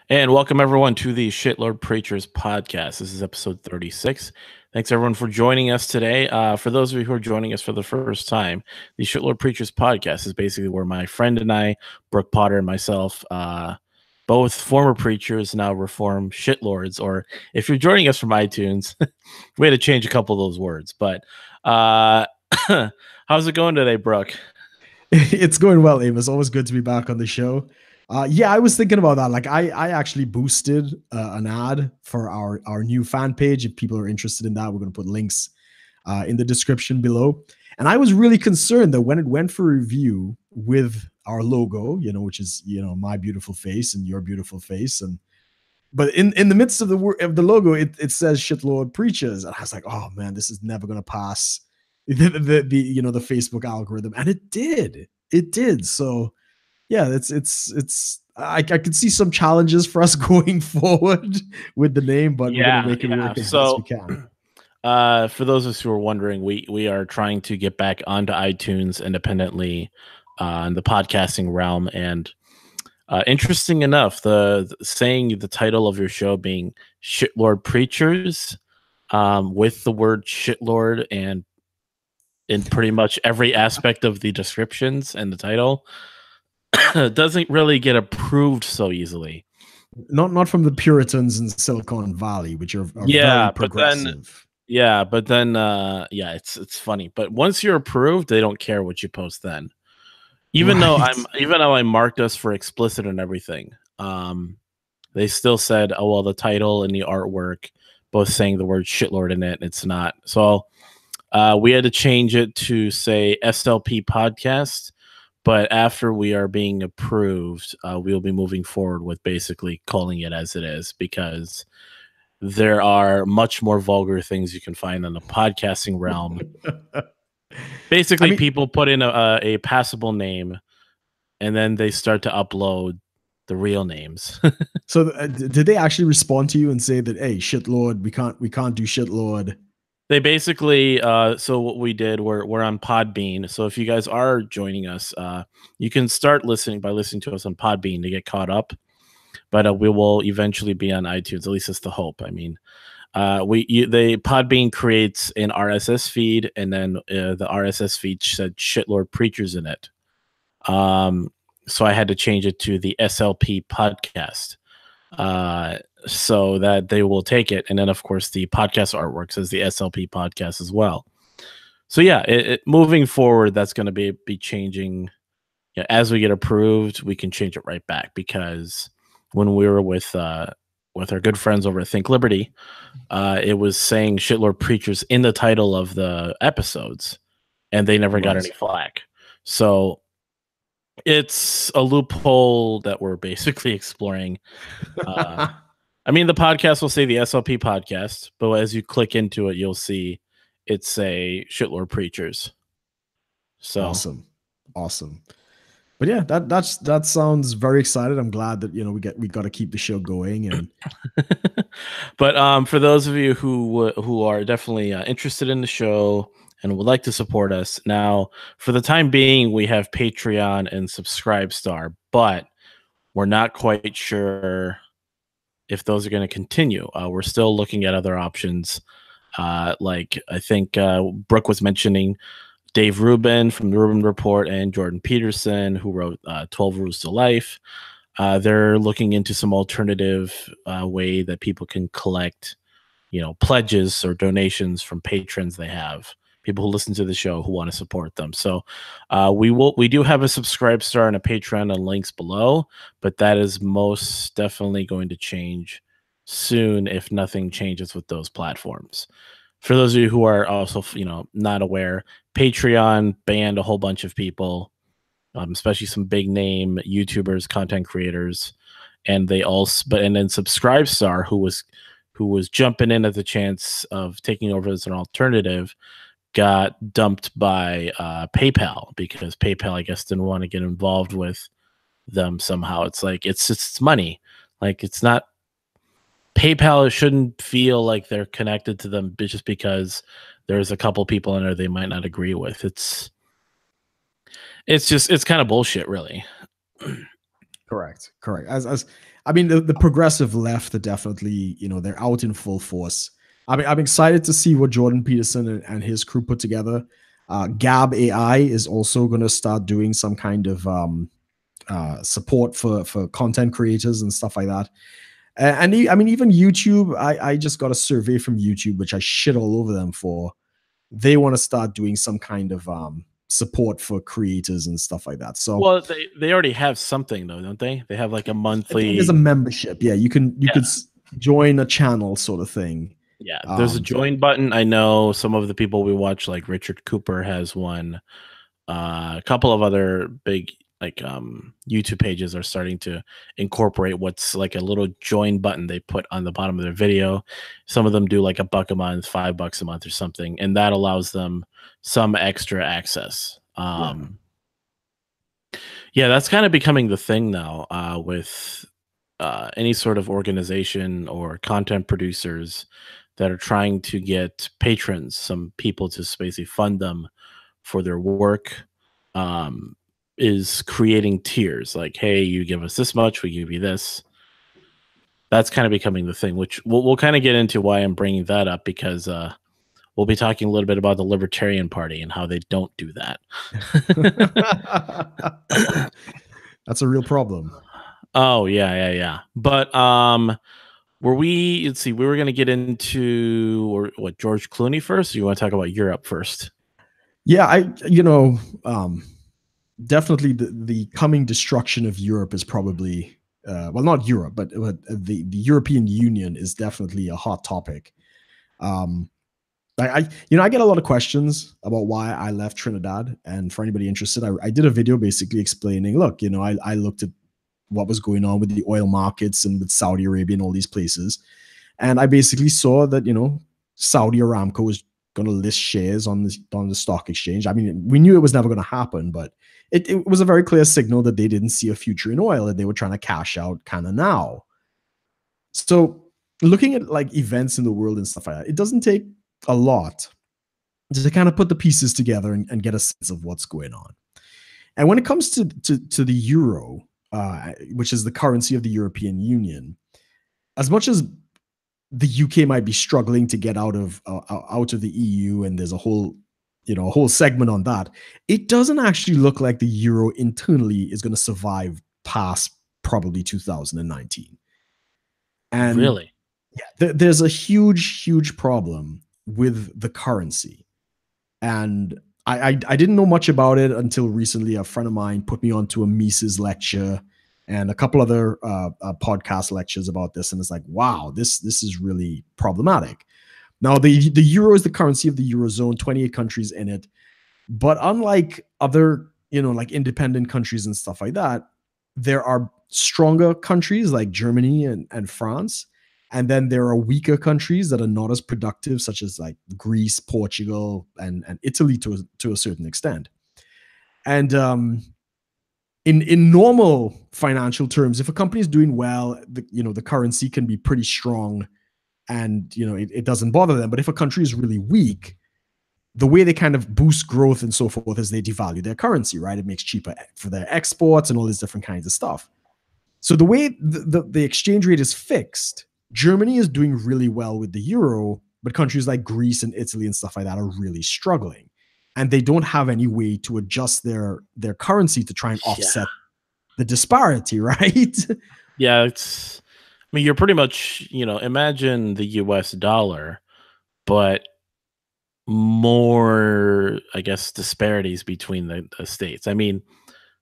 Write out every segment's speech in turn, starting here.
And welcome everyone to the Shitlord Preachers podcast. This is episode 36. Thanks everyone for joining us today. For those of you who are joining us for the first time, the Shitlord Preachers podcast is basically where my friend and I, Brook Potter and myself, both former preachers, now reformed shitlords, or if you're joining us from iTunes, we had to change a couple of those words. But how's it going today, Brook? It's going well, Amos. Always good to be back on the show. Yeah, I was thinking about that. Like, I actually boosted an ad for our new fan page. If people are interested in that, we're going to put links in the description below. And I was really concerned that when it went for review with our logo, which is my beautiful face and your beautiful face, but in the midst of the logo, it says Shitlord Preachers, and I was like, oh man, this is never going to pass the Facebook algorithm, and it did. So yeah, I could see some challenges for us going forward with the name, but we're gonna make it work as best we can. For those of us who are wondering, we are trying to get back onto iTunes independently in the podcasting realm, and interesting enough, the saying the title of your show being Shitlord Preachers, with the word shitlord and in pretty much every aspect of the descriptions and the title, doesn't really get approved so easily. Not from the Puritans in Silicon Valley, which are very progressive. But then it's funny. But once you're approved, they don't care what you post then. Even though I marked us for explicit and everything, they still said, oh well, the title and the artwork both saying the word shitlord in it, it's not. So we had to change it to say SLP podcast. But after we are being approved, we'll be moving forward with basically calling it as it is, because there are much more vulgar things you can find in the podcasting realm. Basically, people put in a passable name, and then they start to upload the real names. So did they actually respond to you and say that, hey, shitlord, we can't do shitlord? They basically, so what we did, we're on Podbean. So if you guys are joining us, you can start listening by listening to us on Podbean to get caught up. But we will eventually be on iTunes. At least that's the hope. I mean, the Podbean creates an RSS feed, and then the RSS feed said Shitlord Preachers in it. So I had to change it to the SLP podcast. So that they will take it. And then, of course, the podcast artwork says the SLP podcast as well. So, yeah, moving forward, that's going to be changing. Yeah, as we get approved, we can change it right back, because when we were with our good friends over at Think Liberty, it was saying Shitlord Preachers in the title of the episodes, and they never got any flack. So it's a loophole that we're basically exploring. I mean, the podcast will say the SLP podcast, but as you click into it, you'll see it's a Shitlord Preachers. So awesome. But yeah, that sounds very excited. I'm glad that we got to keep the show going. And but for those of you who are definitely interested in the show and would like to support us, now for the time being, we have Patreon and Subscribestar, but we're not quite sure if those are going to continue. We're still looking at other options. Like I think Brook was mentioning Dave Rubin from the Rubin Report and Jordan Peterson, who wrote 12 Rules to Life. They're looking into some alternative way that people can collect, pledges or donations from patrons they have. People who listen to the show who want to support them. So we do have a Subscribestar and a Patreon and links below, but that is most definitely going to change soon if nothing changes with those platforms. For those of you who are also, not aware, Patreon banned a whole bunch of people, especially some big name YouTubers, content creators, and then Subscribestar, who was jumping in at the chance of taking over as an alternative, got dumped by PayPal, because PayPal, I guess, didn't want to get involved with them somehow. It's like it's money. Like, it's not, PayPal shouldn't feel like they're connected to them just because there's a couple people in there they might not agree with. It's kind of bullshit, really. Correct. As I mean, the progressive left are definitely, they're out in full force. I mean, I'm excited to see what Jordan Peterson and his crew put together. Gab AI is also going to start doing some kind of support for content creators and stuff like that. I mean, even YouTube, I just got a survey from YouTube, which I shit all over them for. They want to start doing some kind of support for creators and stuff like that. So, well, they already have something though, don't they? They have like a monthly. there's a membership. Yeah, you could join a channel sort of thing. Yeah, there's a join button. I know some of the people we watch, like Richard Cooper, has one. A couple of other big like YouTube pages are starting to incorporate what's like a little join button they put on the bottom of their video. Some of them do like $1 a month, $5 a month or something, and that allows them some extra access. Yeah, that's kind of becoming the thing now with any sort of organization or content producers that are trying to get patrons, some people to basically fund them for their work, is creating tiers. Like, hey, you give us this much, we give you this. That's kind of becoming the thing, which we'll kind of get into why I'm bringing that up, because we'll be talking a little bit about the Libertarian Party and how they don't do that. That's a real problem. Oh, yeah. But let's see, we were going to get into what, George Clooney first, or you want to talk about Europe first? Yeah, definitely the coming destruction of Europe is probably, well, not Europe, but the European Union is definitely a hot topic. I get a lot of questions about why I left Trinidad, and for anybody interested, I did a video basically explaining, look, I looked at what was going on with the oil markets and with Saudi Arabia and all these places, and I basically saw that, Saudi Aramco was going to list shares on the stock exchange. I mean, we knew it was never going to happen, but it was a very clear signal that they didn't see a future in oil, and they were trying to cash out kind of now. So looking at like events in the world and stuff like that, it doesn't take a lot to kind of put the pieces together and get a sense of what's going on. And when it comes to the euro, which is the currency of the European Union, as much as the UK might be struggling to get out of the EU, and there's a whole segment on that, it doesn't actually look like the euro internally is going to survive past probably 2019. And really, yeah, there's a huge problem with the currency. And I didn't know much about it until recently. A friend of mine put me onto a Mises lecture and a couple other podcast lectures about this, and it's like, wow, this is really problematic. Now, the euro is the currency of the Eurozone, 28 countries in it. But unlike other, like independent countries and stuff like that, there are stronger countries like Germany and France. And then there are weaker countries that are not as productive, such as like Greece, Portugal, and Italy to a certain extent. And in normal financial terms, if a company is doing well, the currency can be pretty strong, and it doesn't bother them. But if a country is really weak, the way they kind of boost growth and so forth is they devalue their currency, right? It makes cheaper for their exports and all these different kinds of stuff. So the way the exchange rate is fixed, Germany is doing really well with the euro, but countries like Greece and Italy and stuff like that are really struggling. And they don't have any way to adjust their currency to try and offset the disparity, right? Yeah, I mean, you're pretty much, imagine the US dollar, but more, I guess, disparities between the states. I mean,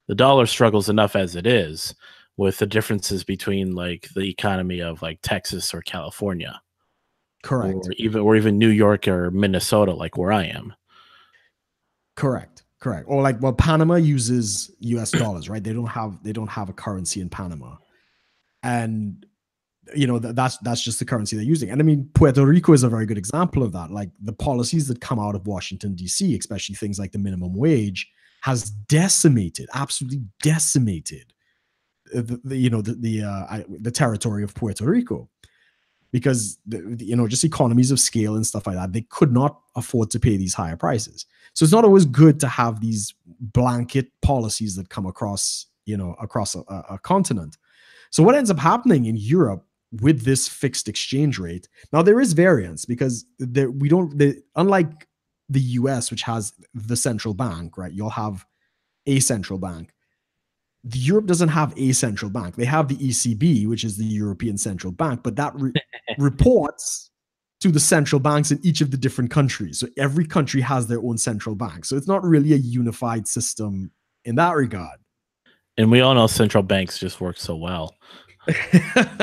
the dollar struggles enough as it is, with the differences between like the economy of like Texas or California. Correct. Or even New York or Minnesota, like where I am. Correct. Or like, well, Panama uses US dollars, right? They don't have a currency in Panama. And that's just the currency they're using. And I mean, Puerto Rico is a very good example of that. Like the policies that come out of Washington, D.C., especially things like the minimum wage, has absolutely decimated the territory of Puerto Rico, because just economies of scale and stuff like that. They could not afford to pay these higher prices. So it's not always good to have these blanket policies that come across across a continent. So what ends up happening in Europe with this fixed exchange rate? Now there is variance because unlike the US, which has the central bank, right? You'll have a central bank. Europe doesn't have a central bank. They have the ECB, which is the European Central Bank, but that reports to the central banks in each of the different countries. So every country has their own central bank. So it's not really a unified system in that regard. And we all know central banks just work so well.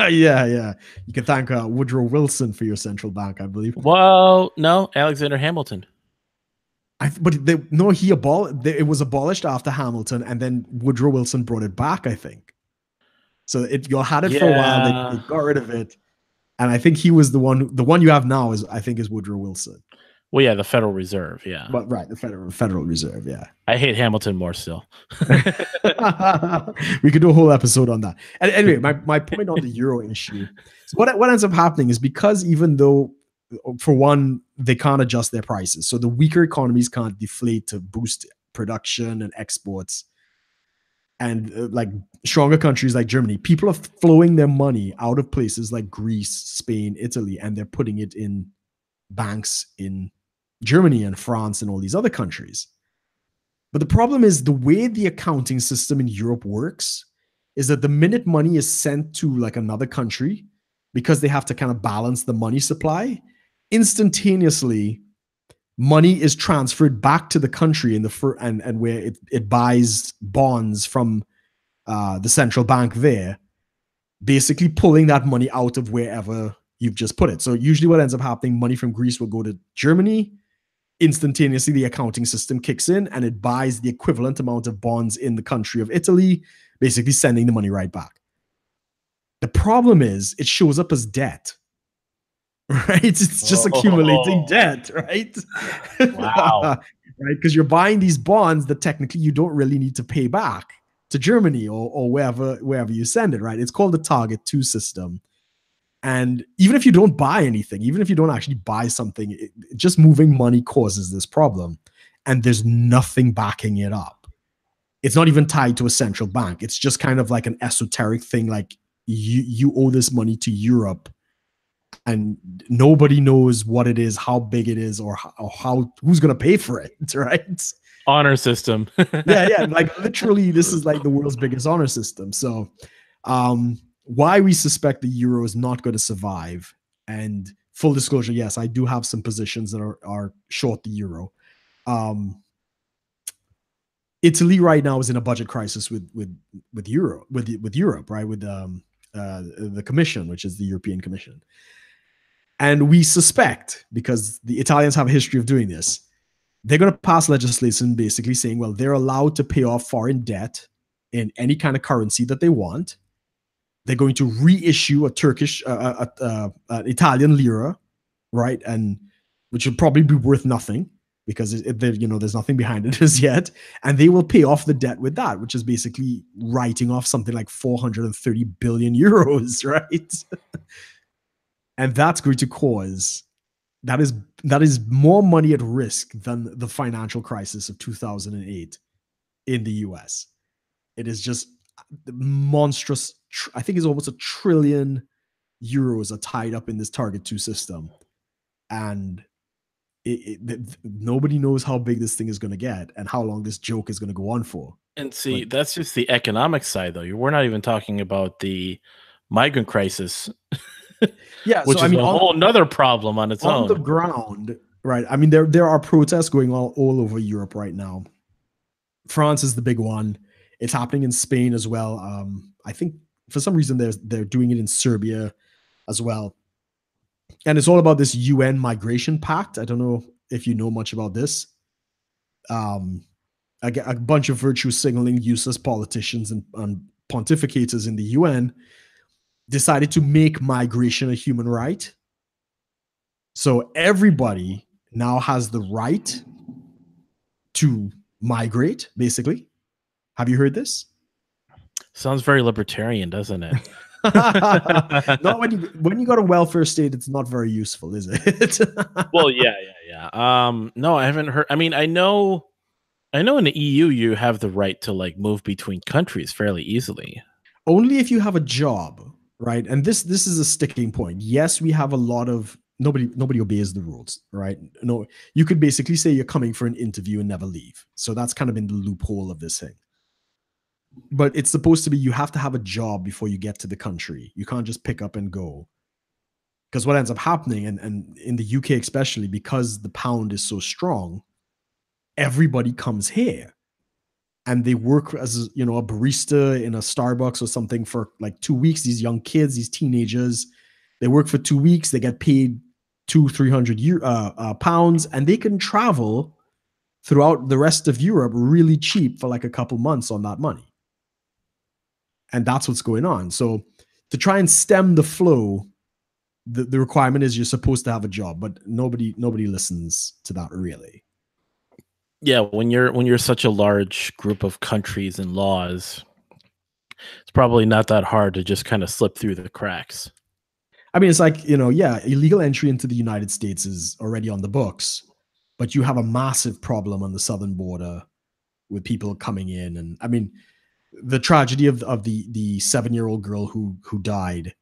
Yeah. You can thank Woodrow Wilson for your central bank, I believe. Well, no, Alexander Hamilton. It was abolished after Hamilton, and then Woodrow Wilson brought it back, I think. So you had it for a while. They got rid of it, and I think he was the one. The one you have now is Woodrow Wilson. Well, yeah, the Federal Reserve, yeah. But right, the Federal Reserve, yeah. I hate Hamilton more still. We could do a whole episode on that. And anyway, my point on the euro issue. So what ends up happening is, because even though, for one, they can't adjust their prices, so the weaker economies can't deflate to boost production and exports, and like stronger countries like Germany, people are flowing their money out of places like Greece, Spain, Italy, and they're putting it in banks in Germany and France and all these other countries. But the problem is, the way the accounting system in Europe works is that the minute money is sent to like another country, because they have to kind of balance the money supply, instantaneously money is transferred back to the country and where it buys bonds from the central bank there, basically pulling that money out of wherever you've just put it. So usually what ends up happening, money from Greece will go to Germany. Instantaneously, the accounting system kicks in and it buys the equivalent amount of bonds in the country of Italy, basically sending the money right back. The problem is, it shows up as debt, right? It's just accumulating debt, right? Wow. Right? Because you're buying these bonds that technically you don't really need to pay back to Germany or wherever you send it, right? It's called the Target 2 system. And even if you don't buy anything, even if you don't actually buy something, just moving money causes this problem. And there's nothing backing it up. It's not even tied to a central bank. It's just kind of like an esoteric thing, like you owe this money to Europe, and nobody knows what it is, how big it is, or who's going to pay for it, right? Honor system. yeah. Like literally, this is like the world's biggest honor system. So, why we suspect the euro is not going to survive. And full disclosure, yes, I do have some positions that are short the euro. Italy right now is in a budget crisis with Europe, right? With the Commission, which is the European Commission. And we suspect, because the Italians have a history of doing this, they're going to pass legislation basically saying, well, they're allowed to pay off foreign debt in any kind of currency that they want. They're going to reissue a Turkish, Italian lira, right? And which would probably be worth nothing, because there's nothing behind it as yet. And they will pay off the debt with that, which is basically writing off something like 430 billion euros, right? And that's going to cause, that is more money at risk than the financial crisis of 2008 in the US. It is just monstrous. I think it's almost €1 trillion are tied up in this Target 2 system. And nobody knows how big this thing is going to get and how long this joke is going to go on for. And see, that's just the economic side, though. We're not even talking about the migrant crisis. Yeah, which is a whole nother problem on its own. On the ground, right? I mean, there are protests going on all over Europe right now. France is the big one. It's happening in Spain as well. I think for some reason they're doing it in Serbia as well. And it's all about this UN migration pact. I don't know if you know much about this. A bunch of virtue signaling useless politicians and pontificators in the UN decided to make migration a human right. So everybody now has the right to migrate, basically. Have you heard this? Sounds very libertarian, doesn't it? Not when you got a welfare state, it's not very useful, is it? Well, yeah. No, I haven't heard. I mean, I know I know in the EU you have the right to like move between countries fairly easily. Only if you have a job, right? And this is a sticking point. Yes, we have a lot of nobody obeys the rules, right? No, you could basically say you're coming for an interview and never leave. So that's kind of been the loophole of this thing. But it's supposed to be you have to have a job before you get to the country. You can't just pick up and go. Because what ends up happening, and in the UK especially, because the pound is so strong, everybody comes here and they work as a barista in a Starbucks or something for like 2 weeks. These young kids, these teenagers, they work for 2 weeks. They get paid 200-300 pounds, and they can travel throughout the rest of Europe really cheap for like a couple months on that money. And that's what's going on. So to try and stem the flow, the requirement is you're supposed to have a job, but nobody listens to that really. Yeah, when you're such a large group of countries and laws, it's probably not that hard to just kind of slip through the cracks. I mean, it's like, illegal entry into the United States is already on the books, but you have a massive problem on the southern border with people coming in. And I mean, the tragedy of the 7-year-old girl who died,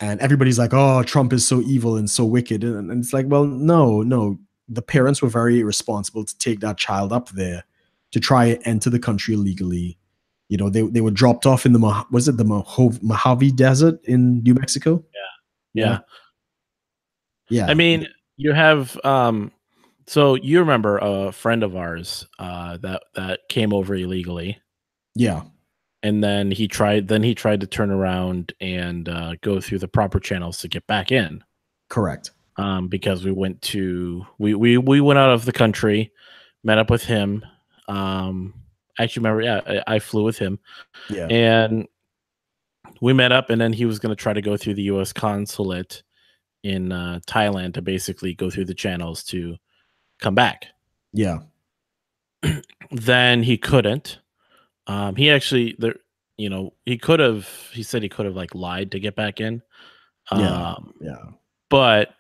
and everybody's like, oh, Trump is so evil and so wicked. And it's like, well, no. The parents were very irresponsible to take that child up there to try and enter the country illegally. They were dropped off in the Mojave Desert in New Mexico. Yeah. Yeah. I mean, you have so you remember a friend of ours that came over illegally. Yeah. And then he tried to turn around and go through the proper channels to get back in. Correct. Because we went out of the country, met up with him. Actually, remember, I flew with him. Yeah. And we met up, and then he was going to try to go through the U.S. consulate in Thailand to basically go through the channels to come back. Yeah. Then he couldn't. He actually, he said he could have like lied to get back in. Yeah. But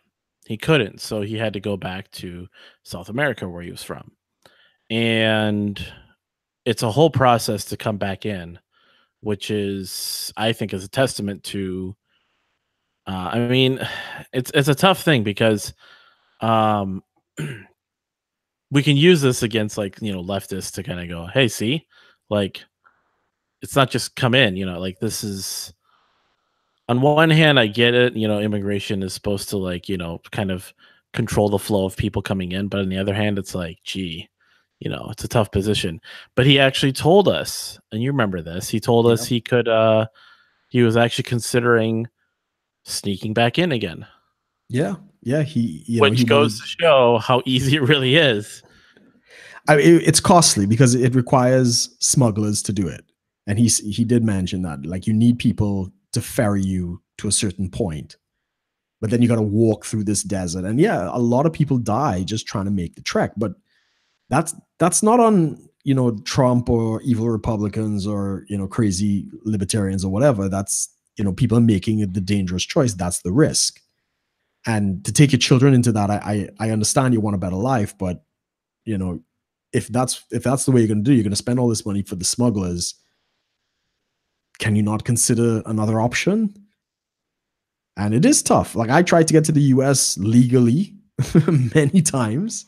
he couldn't, so he had to go back to South America where he was from. And it's a whole process to come back in, which is, I think, is a testament to I mean, it's a tough thing because we can use this against leftists to kind of go, hey, see, like it's not just come in, like this is, on one hand, I get it, immigration is supposed to kind of control the flow of people coming in, but on the other hand, it's like, gee, it's a tough position. But he actually told us, and you remember this, he told us he was actually considering sneaking back in again. Yeah. Which goes to show how easy it really is. It's costly because it requires smugglers to do it. And he did mention that, like, you need people to ferry you to a certain point, but then you got to walk through this desert. And yeah, a lot of people die just trying to make the trek, but that's not on, Trump or evil Republicans or, crazy libertarians or whatever. That's, people are making the dangerous choice. That's the risk. And to take your children into that, I understand you want a better life, but if that's the way you're going to do, you're going to spend all this money for the smugglers. Can you not consider another option? And it is tough. Like, I tried to get to the US legally many times,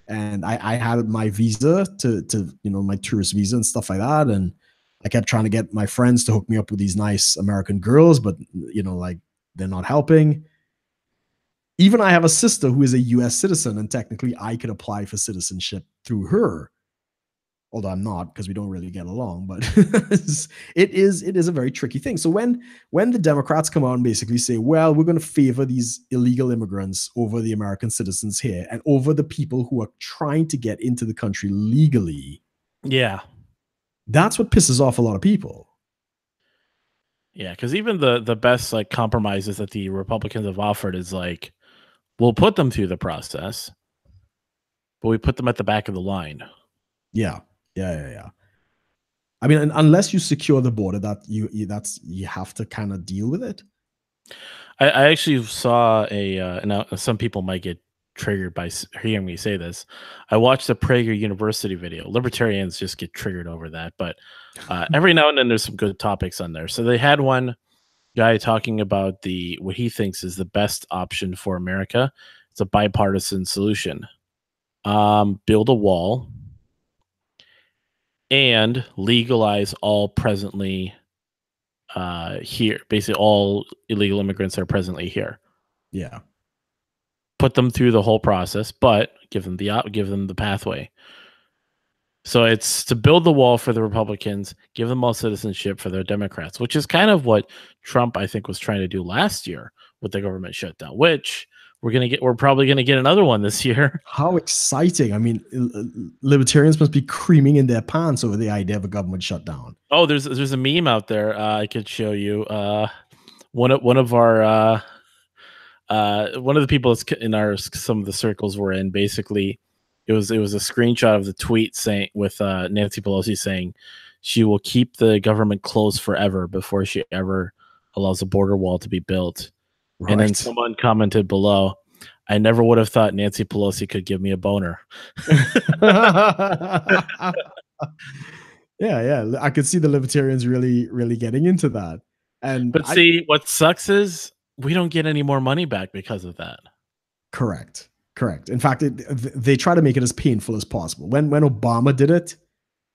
and I had my visa to my tourist visa and stuff like that. And I kept trying to get my friends to hook me up with these nice American girls, but like, they're not helping. Even I have a sister who is a US citizen, and technically I could apply for citizenship through her. Although I'm not, because we don't really get along, but it is a very tricky thing. So when the Democrats come out and basically say, well, we're going to favor these illegal immigrants over the American citizens here and over the people who are trying to get into the country legally. Yeah. That's what pisses off a lot of people. Yeah, because even the best like compromises that the Republicans have offered is like, we'll put them through the process, but we put them at the back of the line. Yeah. I mean, unless you secure the border, you have to kind of deal with it. I actually saw now some people might get triggered by hearing me say this. I watched the Prager University video. Libertarians just get triggered over that, but every now and then there's some good topics on there. So they had one guy talking about what he thinks is the best option for America. It's a bipartisan solution. Build a wall and legalize all presently here, basically all illegal immigrants that are presently here. Yeah. Put them through the whole process, but give them the pathway. So it's to build the wall for the Republicans, give them all citizenship for the Democrats, which is kind of what Trump, I think, was trying to do last year with the government shutdown, which we're probably gonna get another one this year. How exciting. I mean, libertarians must be creaming in their pants over the idea of a government shutdown. Oh, there's a meme out there I could show you. One of our one of the people in some of the circles we're in, basically it was a screenshot of the tweet saying with Nancy Pelosi saying she will keep the government closed forever before she ever allows a border wall to be built. Right. And then someone commented below, I never would have thought Nancy Pelosi could give me a boner. Yeah. I could see the libertarians really getting into that. But see, what sucks is we don't get any more money back because of that. Correct. In fact, they try to make it as painful as possible. When Obama did it,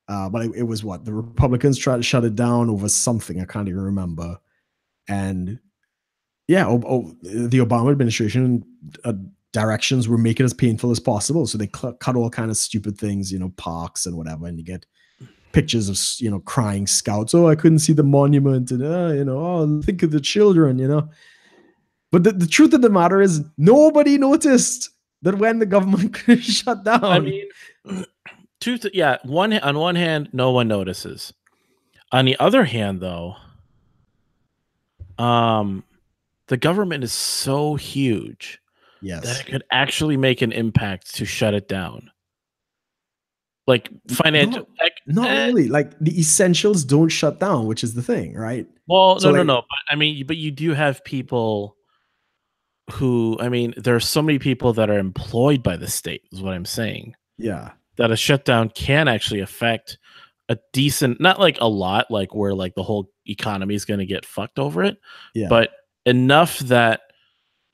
but it was what the Republicans tried to shut it down over something I can't even remember. And yeah, the Obama administration directions were make it as painful as possible. So they cut all kind of stupid things, parks and whatever, and you get pictures of crying scouts. Oh, I couldn't see the monument, and oh, think of the children, But the truth of the matter is, nobody noticed that when the government shut down. I mean, on one hand, no one notices. On the other hand, though, the government is so huge that it could actually make an impact to shut it down. Like financial, not really. Like the essentials don't shut down, which is the thing, right? Well, so no. But I mean, but you do have people who, I mean, there are so many people that are employed by the state, is what I'm saying. Yeah. That a shutdown can actually affect a decent, not like a lot, like where like the whole economy is going to get fucked over it, but enough that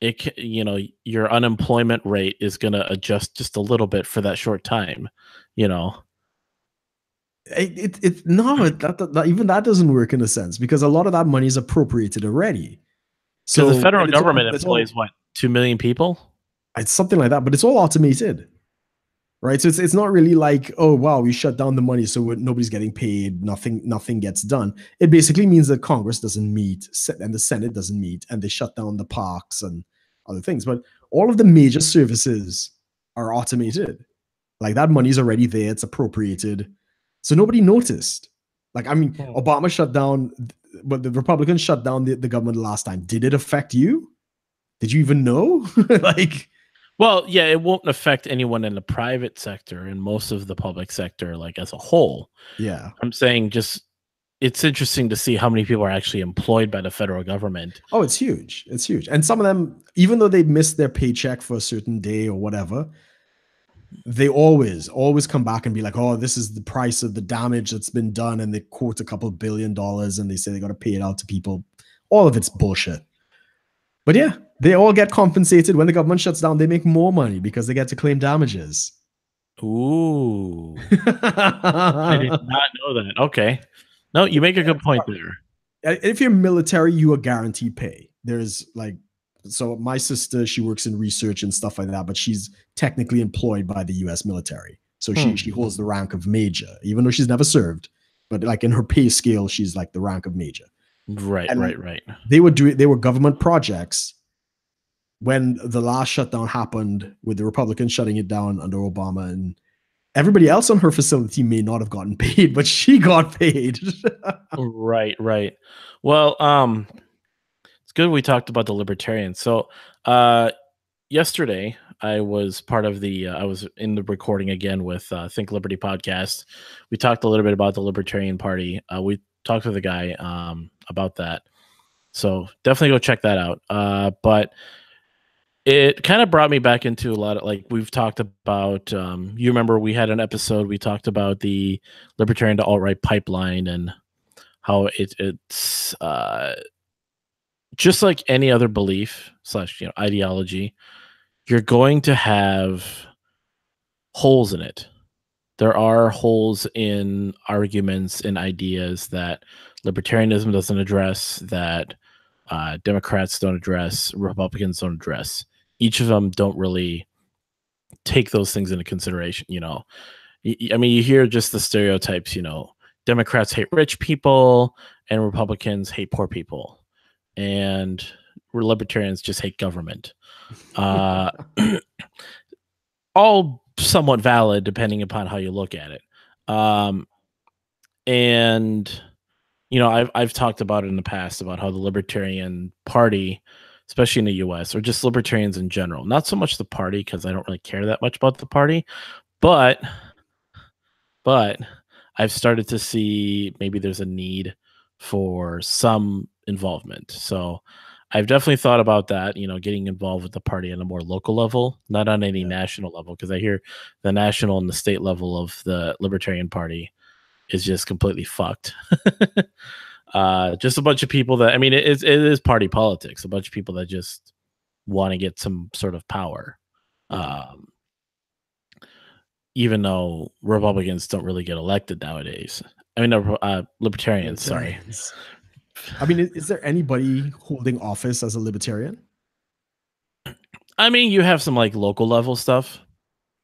it, your unemployment rate is going to adjust just a little bit for that short time, even that doesn't work in a sense, because a lot of that money is appropriated already. So the federal government employs what, 2 million people? It's something like that, but it's all automated, right? So it's not really like, oh wow, we shut down the money, so nobody's getting paid, nothing gets done. It basically means that Congress doesn't meet and the Senate doesn't meet, and they shut down the parks and other things. But all of the major services are automated. Like that money's already there, it's appropriated, so nobody noticed. Like, I mean, Obama shut down. But the Republicans shut down the government last time. Did it affect you? Did you even know? Well, yeah, it won't affect anyone in the private sector and most of the public sector, like as a whole. Yeah. I'm saying just, it's interesting to see how many people are actually employed by the federal government. Oh, it's huge. It's huge. And some of them, even though they missed their paycheck for a certain day or whatever, they always come back and be like, oh, this is the price of the damage that's been done, and they quote a couple $1 billion and they say they got to pay it out to people. All of it's bullshit. But yeah, they all get compensated. When the government shuts down, they make more money because they get to claim damages. Ooh. I did not know that. Okay. No, you make a good point there. If you're military, you are guaranteed pay. There's like, so my sister, she works in research and stuff like that, but she's technically employed by the US military. So she holds the rank of major, even though she's never served. But like in her pay scale, she's like the rank of major. Right. They were government projects when the last shutdown happened, with the Republicans shutting it down under Obama, and everybody else on her facility may not have gotten paid, but she got paid. Right. Well, it's good we talked about the libertarians. So yesterday I was part of I was in the recording again with Think Liberty podcast. We talked a little bit about the Libertarian Party. We talked to the guy about that. So definitely go check that out. But it kind of brought me back into a lot of, like, we've talked about, you remember we had an episode, we talked about the libertarian to alt-right pipeline and how it's just like any other belief slash, ideology, you're going to have holes in it. There are holes in arguments and ideas that libertarianism doesn't address, that Democrats don't address, Republicans don't address. Each of them don't really take those things into consideration. I mean, you hear just the stereotypes. Democrats hate rich people, and Republicans hate poor people, and libertarians just hate government. All somewhat valid depending upon how you look at it. And I've talked about it in the past about how the Libertarian Party, especially in the US, or just libertarians in general, not so much the party, because I don't really care that much about the party, but I've started to see maybe there's a need for some involvement. So I've definitely thought about that, getting involved with the party on a more local level, not on any national level, because I hear the national and the state level of the Libertarian Party is just completely fucked. Just a bunch of people that, I mean, it is party politics, a bunch of people that just want to get some sort of power. Even though Republicans don't really get elected nowadays. I mean, libertarians, sorry. I mean, is there anybody holding office as a libertarian? I mean, you have some like local level stuff.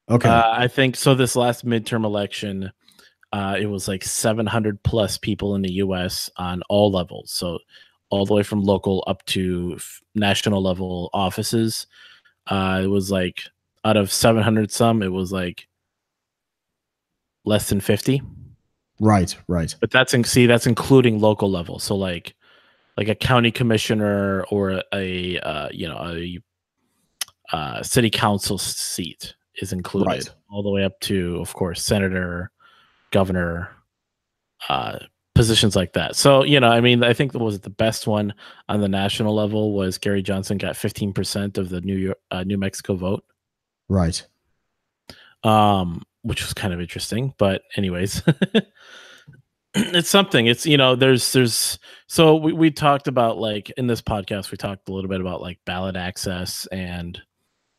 Okay. I think so. This last midterm election, it was like 700 plus people in the US on all levels. So all the way from local up to national level offices. It was like out of 700 some, it was like less than 50. Right. But that's including local level. So like a county commissioner or a city council seat is included, all the way up to, of course, senator, governor, positions like that. So, I mean, I think the best one on the national level was Gary Johnson got 15% of the New Mexico vote. Right. Which was kind of interesting, but anyways, it's something. It's, there's so we talked about, like, in this podcast, we talked a little bit about like ballot access, and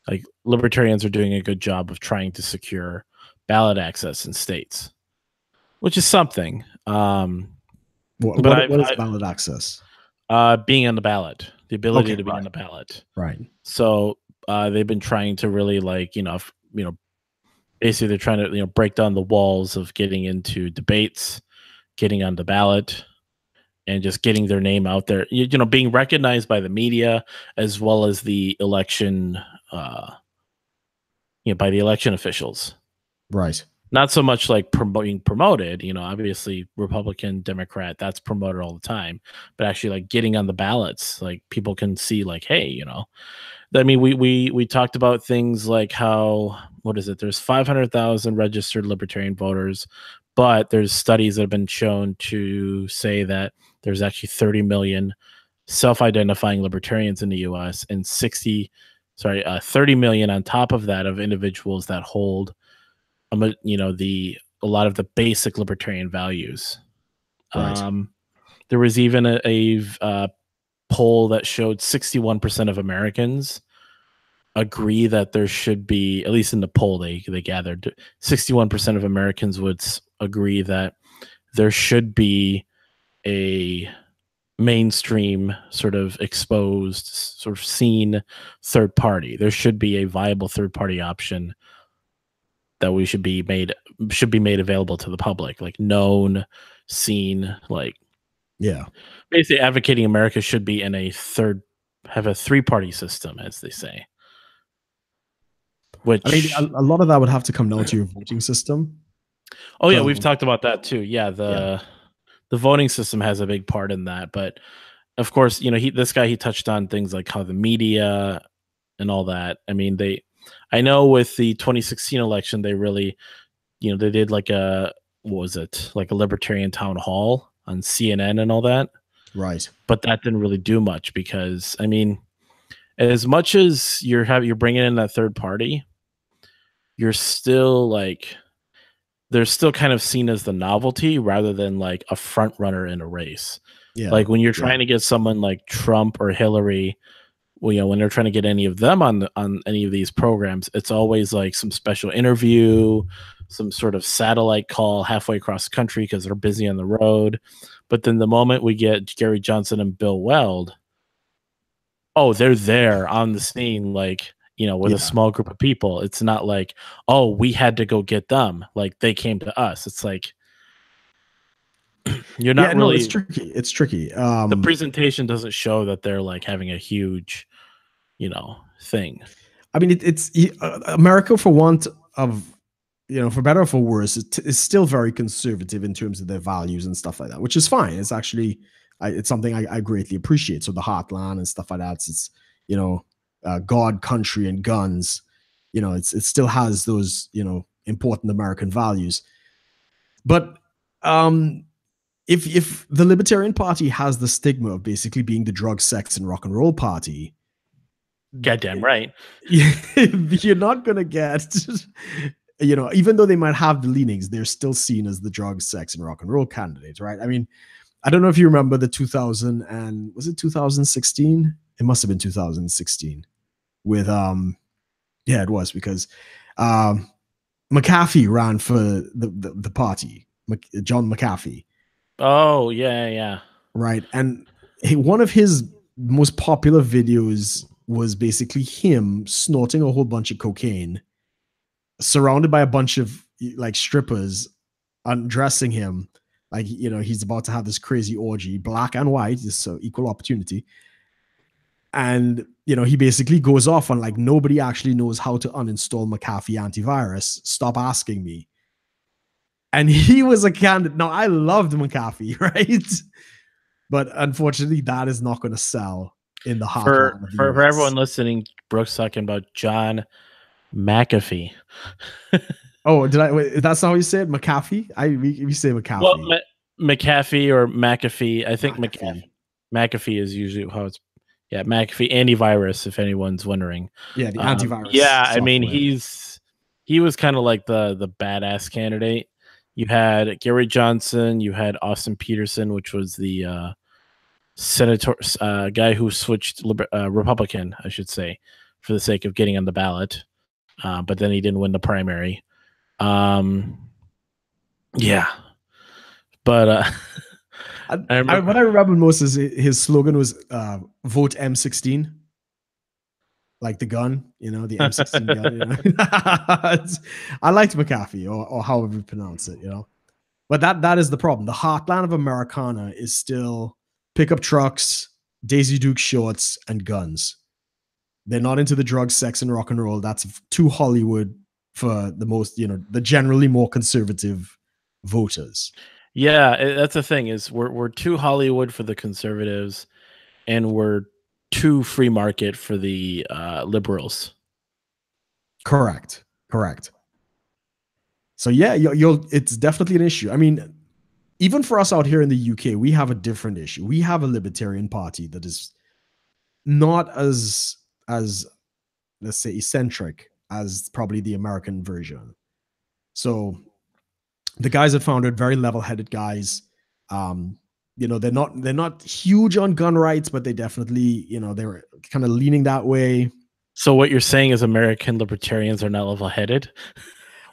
like libertarians are doing a good job of trying to secure ballot access in states, which is something. What is ballot access? Being on the ballot, the ability to be on the ballot. Right. So they've been trying to really, like, basically they're trying to, break down the walls of getting into debates, getting on the ballot, and just getting their name out there, being recognized by the media as well as the election, by the election officials. Right. Not so much like being promoted, obviously Republican, Democrat, that's promoted all the time, but actually like getting on the ballots, like people can see, like, hey, I mean, we talked about things like how, what is it? There's 500,000 registered libertarian voters, but there's studies that have been shown to say that there's actually 30 million self-identifying libertarians in the U.S. and 30 million on top of that of individuals that hold, a lot of the basic libertarian values. Right. There was even a poll that showed 61% of Americans agree that there should be, at least in the poll they gathered, 61% of Americans would agree that there should be a mainstream sort of exposed, sort of seen third party. There should be a viable third party option that should be made available to the public, like known, seen, like, basically advocating America should be in have a three-party system, as they say. Which, I mean, a lot of that would have to come down to your voting system. Oh yeah, we've talked about that too. Yeah, the voting system has a big part in that, but of course, this guy touched on things like how the media and all that. I mean, I know with the 2016 election, they really, they did like what was it, like a libertarian town hall on CNN and all that. Right. But that didn't really do much because, I mean, as much as you're bringing in that third party, you're still like, they're still kind of seen as the novelty rather than like a front runner in a race. Yeah. Like when you're trying to get someone like Trump or Hillary, well, when they're trying to get any of them on any of these programs, it's always like some special interview, some sort of satellite call halfway across the country because they're busy on the road. But then the moment we get Gary Johnson and Bill Weld, oh, they're there on the scene, like, with a small group of people. It's not like, oh, we had to go get them. Like they came to us. It's like, you're not really. No, it's tricky. It's tricky. The presentation doesn't show that they're like having a huge, thing. I mean, it's America, for want of, for better or for worse, is still very conservative in terms of their values and stuff like that, which is fine. It's actually, it's something I greatly appreciate. So the heartland and stuff like that, it's God, country, and guns. It still has those important American values. But if the Libertarian Party has the stigma of basically being the drug, sex, and rock and roll party, goddamn right, you're not gonna get, even though they might have the leanings, they're still seen as the drug, sex, and rock and roll candidates, right? I mean, I don't know if you remember the 2016? It must have been 2016 with yeah, it was, because McAfee ran for the party, John McAfee. Oh yeah, right. And one of his most popular videos was basically him snorting a whole bunch of cocaine, surrounded by a bunch of like strippers undressing him, like he's about to have this crazy orgy, black and white, so equal opportunity. And he basically goes off on like, nobody actually knows how to uninstall McAfee antivirus. Stop asking me. And he was a candidate. Now, I loved McAfee, right? But unfortunately, that is not going to sell in the heartland of the for everyone listening. Brooks talking about John McAfee. Oh, that's not how you say it? McAfee? We say McAfee. Well, McAfee or McAfee. I think McAfee is usually how it's. Yeah, McAfee antivirus, if anyone's wondering. Yeah, the antivirus. Yeah, software. I mean, he was kind of like the badass candidate. You had Gary Johnson, you had Austin Peterson, which was the senator guy who switched Republican, I should say, for the sake of getting on the ballot. But then he didn't win the primary. Yeah. But what I remember most is his slogan was vote M16. Like the gun, the M16 gun. I liked McAfee, or however you pronounce it, But that is the problem. The heartland of Americana is still pickup trucks, Daisy Duke shorts, and guns. They're not into the drugs, sex, and rock and roll. That's too Hollywood for the most, the generally more conservative voters. Yeah, that's the thing, is we're too Hollywood for the conservatives, and we're too free market for the liberals. Correct. So yeah, it's definitely an issue. I mean, even for us out here in the UK, we have a different issue. We have a Libertarian Party that is not as let's say eccentric as probably the American version. So the guys that founded, very level-headed guys. They're not huge on gun rights, but they definitely, they're kind of leaning that way. So what you're saying is American libertarians are not level-headed?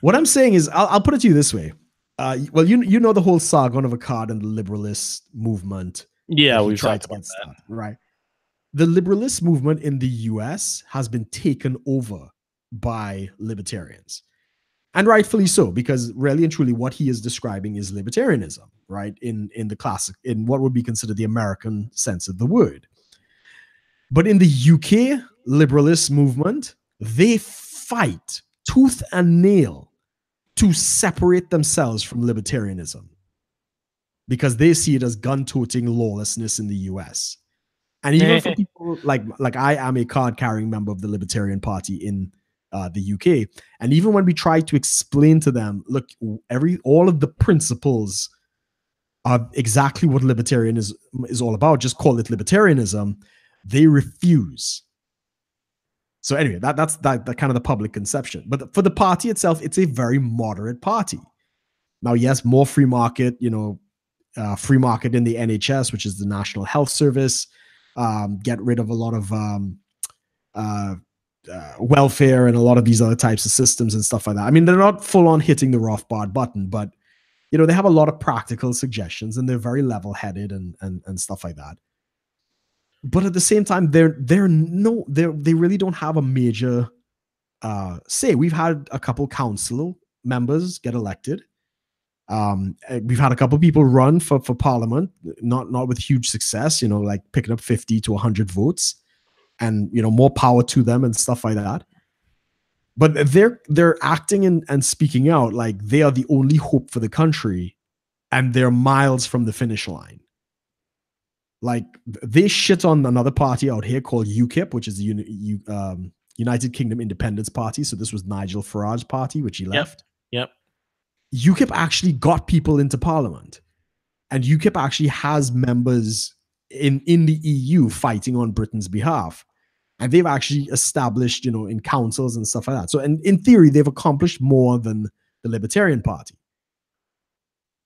What I'm saying is, I'll put it to you this way. Well, the whole Sargon of Akkad and the liberalist movement. Yeah, we've talked about that. Right. The liberalist movement in the US has been taken over by libertarians. And rightfully so, because really and truly what he is describing is libertarianism, right? In the classic, in what would be considered the American sense of the word. But in the UK liberalist movement, they fight tooth and nail to separate themselves from libertarianism, because they see it as gun-toting lawlessness in the US. And even for people like I am a card-carrying member of the Libertarian Party in the UK, and even when we try to explain to them, look, all of the principles are exactly what libertarianism is all about, just call it libertarianism, they refuse. So anyway, that's that kind of the public conception. But for the party itself, it's a very moderate party. Now, yes, more free market, free market in the NHS, which is the National Health Service, get rid of a lot of uh, welfare and a lot of these other types of systems and stuff like that. I mean, they're not full on hitting the Rothbard button, but they have a lot of practical suggestions and they're very level headed and stuff like that. But at the same time, they really don't have a major say. We've had a couple council members get elected. We've had a couple people run for parliament, not with huge success, like picking up 50 to 100 votes, and more power to them and stuff like that. But they're acting and speaking out like they are the only hope for the country, and they're miles from the finish line. Like, they shit on another party out here called UKIP, which is the United Kingdom Independence Party. So this was Nigel Farage's party, which he left. Yep. UKIP actually got people into parliament, and UKIP actually has members in the EU fighting on Britain's behalf. And they've actually established, in councils and stuff like that. So in theory, they've accomplished more than the Libertarian Party.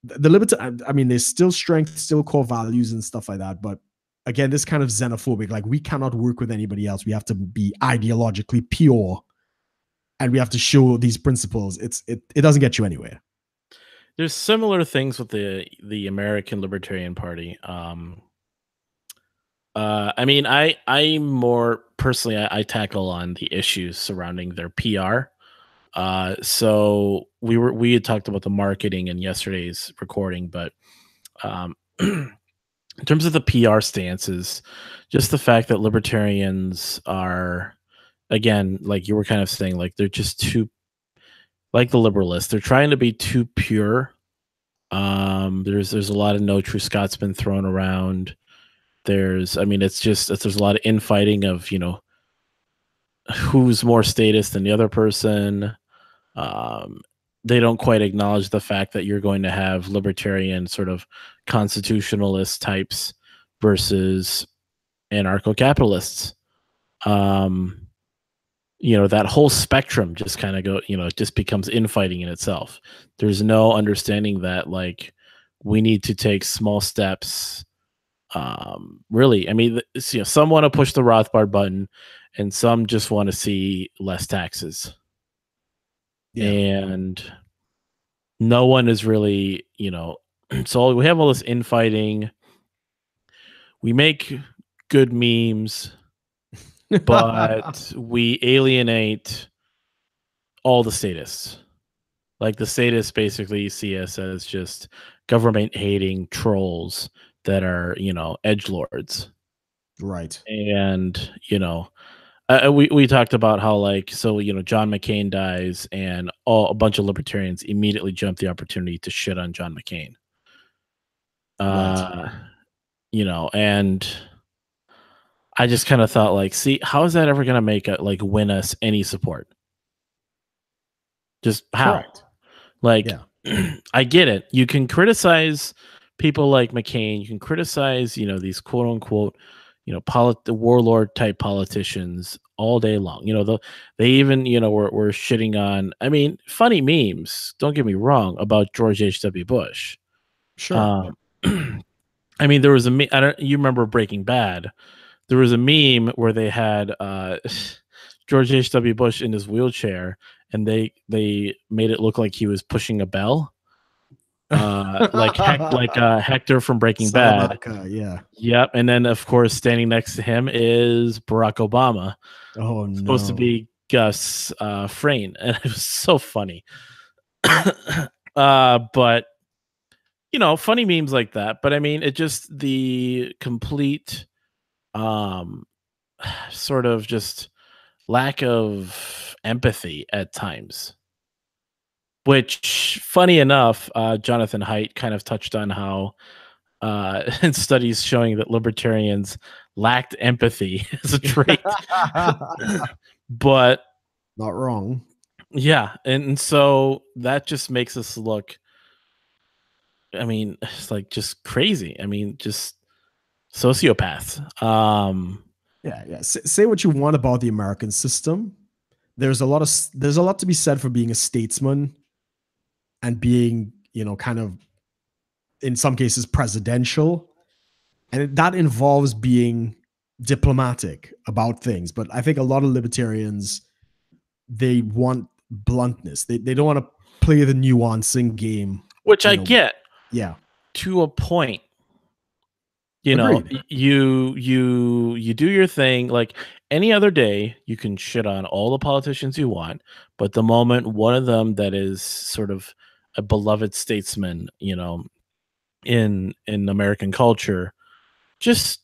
There's still strength, still core values and stuff like that. But again, this kind of xenophobic, like, we cannot work with anybody else. We have to be ideologically pure, and we have to show these principles. It doesn't get you anywhere. There's similar things with the American Libertarian Party. I more personally, I tackle on the issues surrounding their PR. So we had talked about the marketing in yesterday's recording, but in terms of the PR stances, just the fact that libertarians are, again, like you were kind of saying, like they're just too, like the liberalists, they're trying to be too pure. There's a lot of no true Scotsman thrown around. There's a lot of infighting of, who's more statist than the other person. They don't quite acknowledge the fact that you're going to have libertarian sort of constitutionalist types versus anarcho-capitalists. That whole spectrum just kind of just becomes infighting in itself. There's no understanding that, like, we need to take small steps. Really, I mean, some want to push the Rothbard button, and some just want to see less taxes. Yeah. And no one is really, so we have all this infighting. We make good memes, but we alienate all the statists. Like, the statists basically see us as just government-hating trolls that are, edgelords. Right. And, we talked about how, like, so, John McCain dies and a bunch of libertarians immediately jump the opportunity to shit on John McCain. Right. And I just kind of thought, like, see, how is that ever going to win us any support? Just how? Correct. Like, yeah. I get it. You can criticize people like McCain. You can criticize, these quote unquote, the warlord type politicians all day long. They even, were shitting on, funny memes, don't get me wrong, about George H.W. Bush. Sure. There was you remember Breaking Bad? There was a meme where they had George H.W. Bush in his wheelchair, and they made it look like he was pushing a bell. Like Hector from Breaking Bad. Yeah. Yep. And then, of course, standing next to him is Barack Obama. Oh, no. Supposed to be Gus Frayne. And it was so funny. But, funny memes like that. But it just the complete sort of just lack of empathy at times. Which, funny enough, Jonathan Haidt kind of touched on how in studies showing that libertarians lacked empathy as a trait. But not wrong. Yeah. And so that just makes us look, it's like just crazy. Just sociopaths. Yeah, yeah. Say what you want about the American system. There's a lot to be said for being a statesman and being, kind of in some cases presidential, and that involves being diplomatic about things. But I think a lot of libertarians, they want bluntness. They don't want to play the nuancing game. Which I get. Yeah. To a point. Agreed. You do your thing. Like any other day, you can shit on all the politicians you want, but the moment one of them that is sort of a beloved statesman, in American culture, just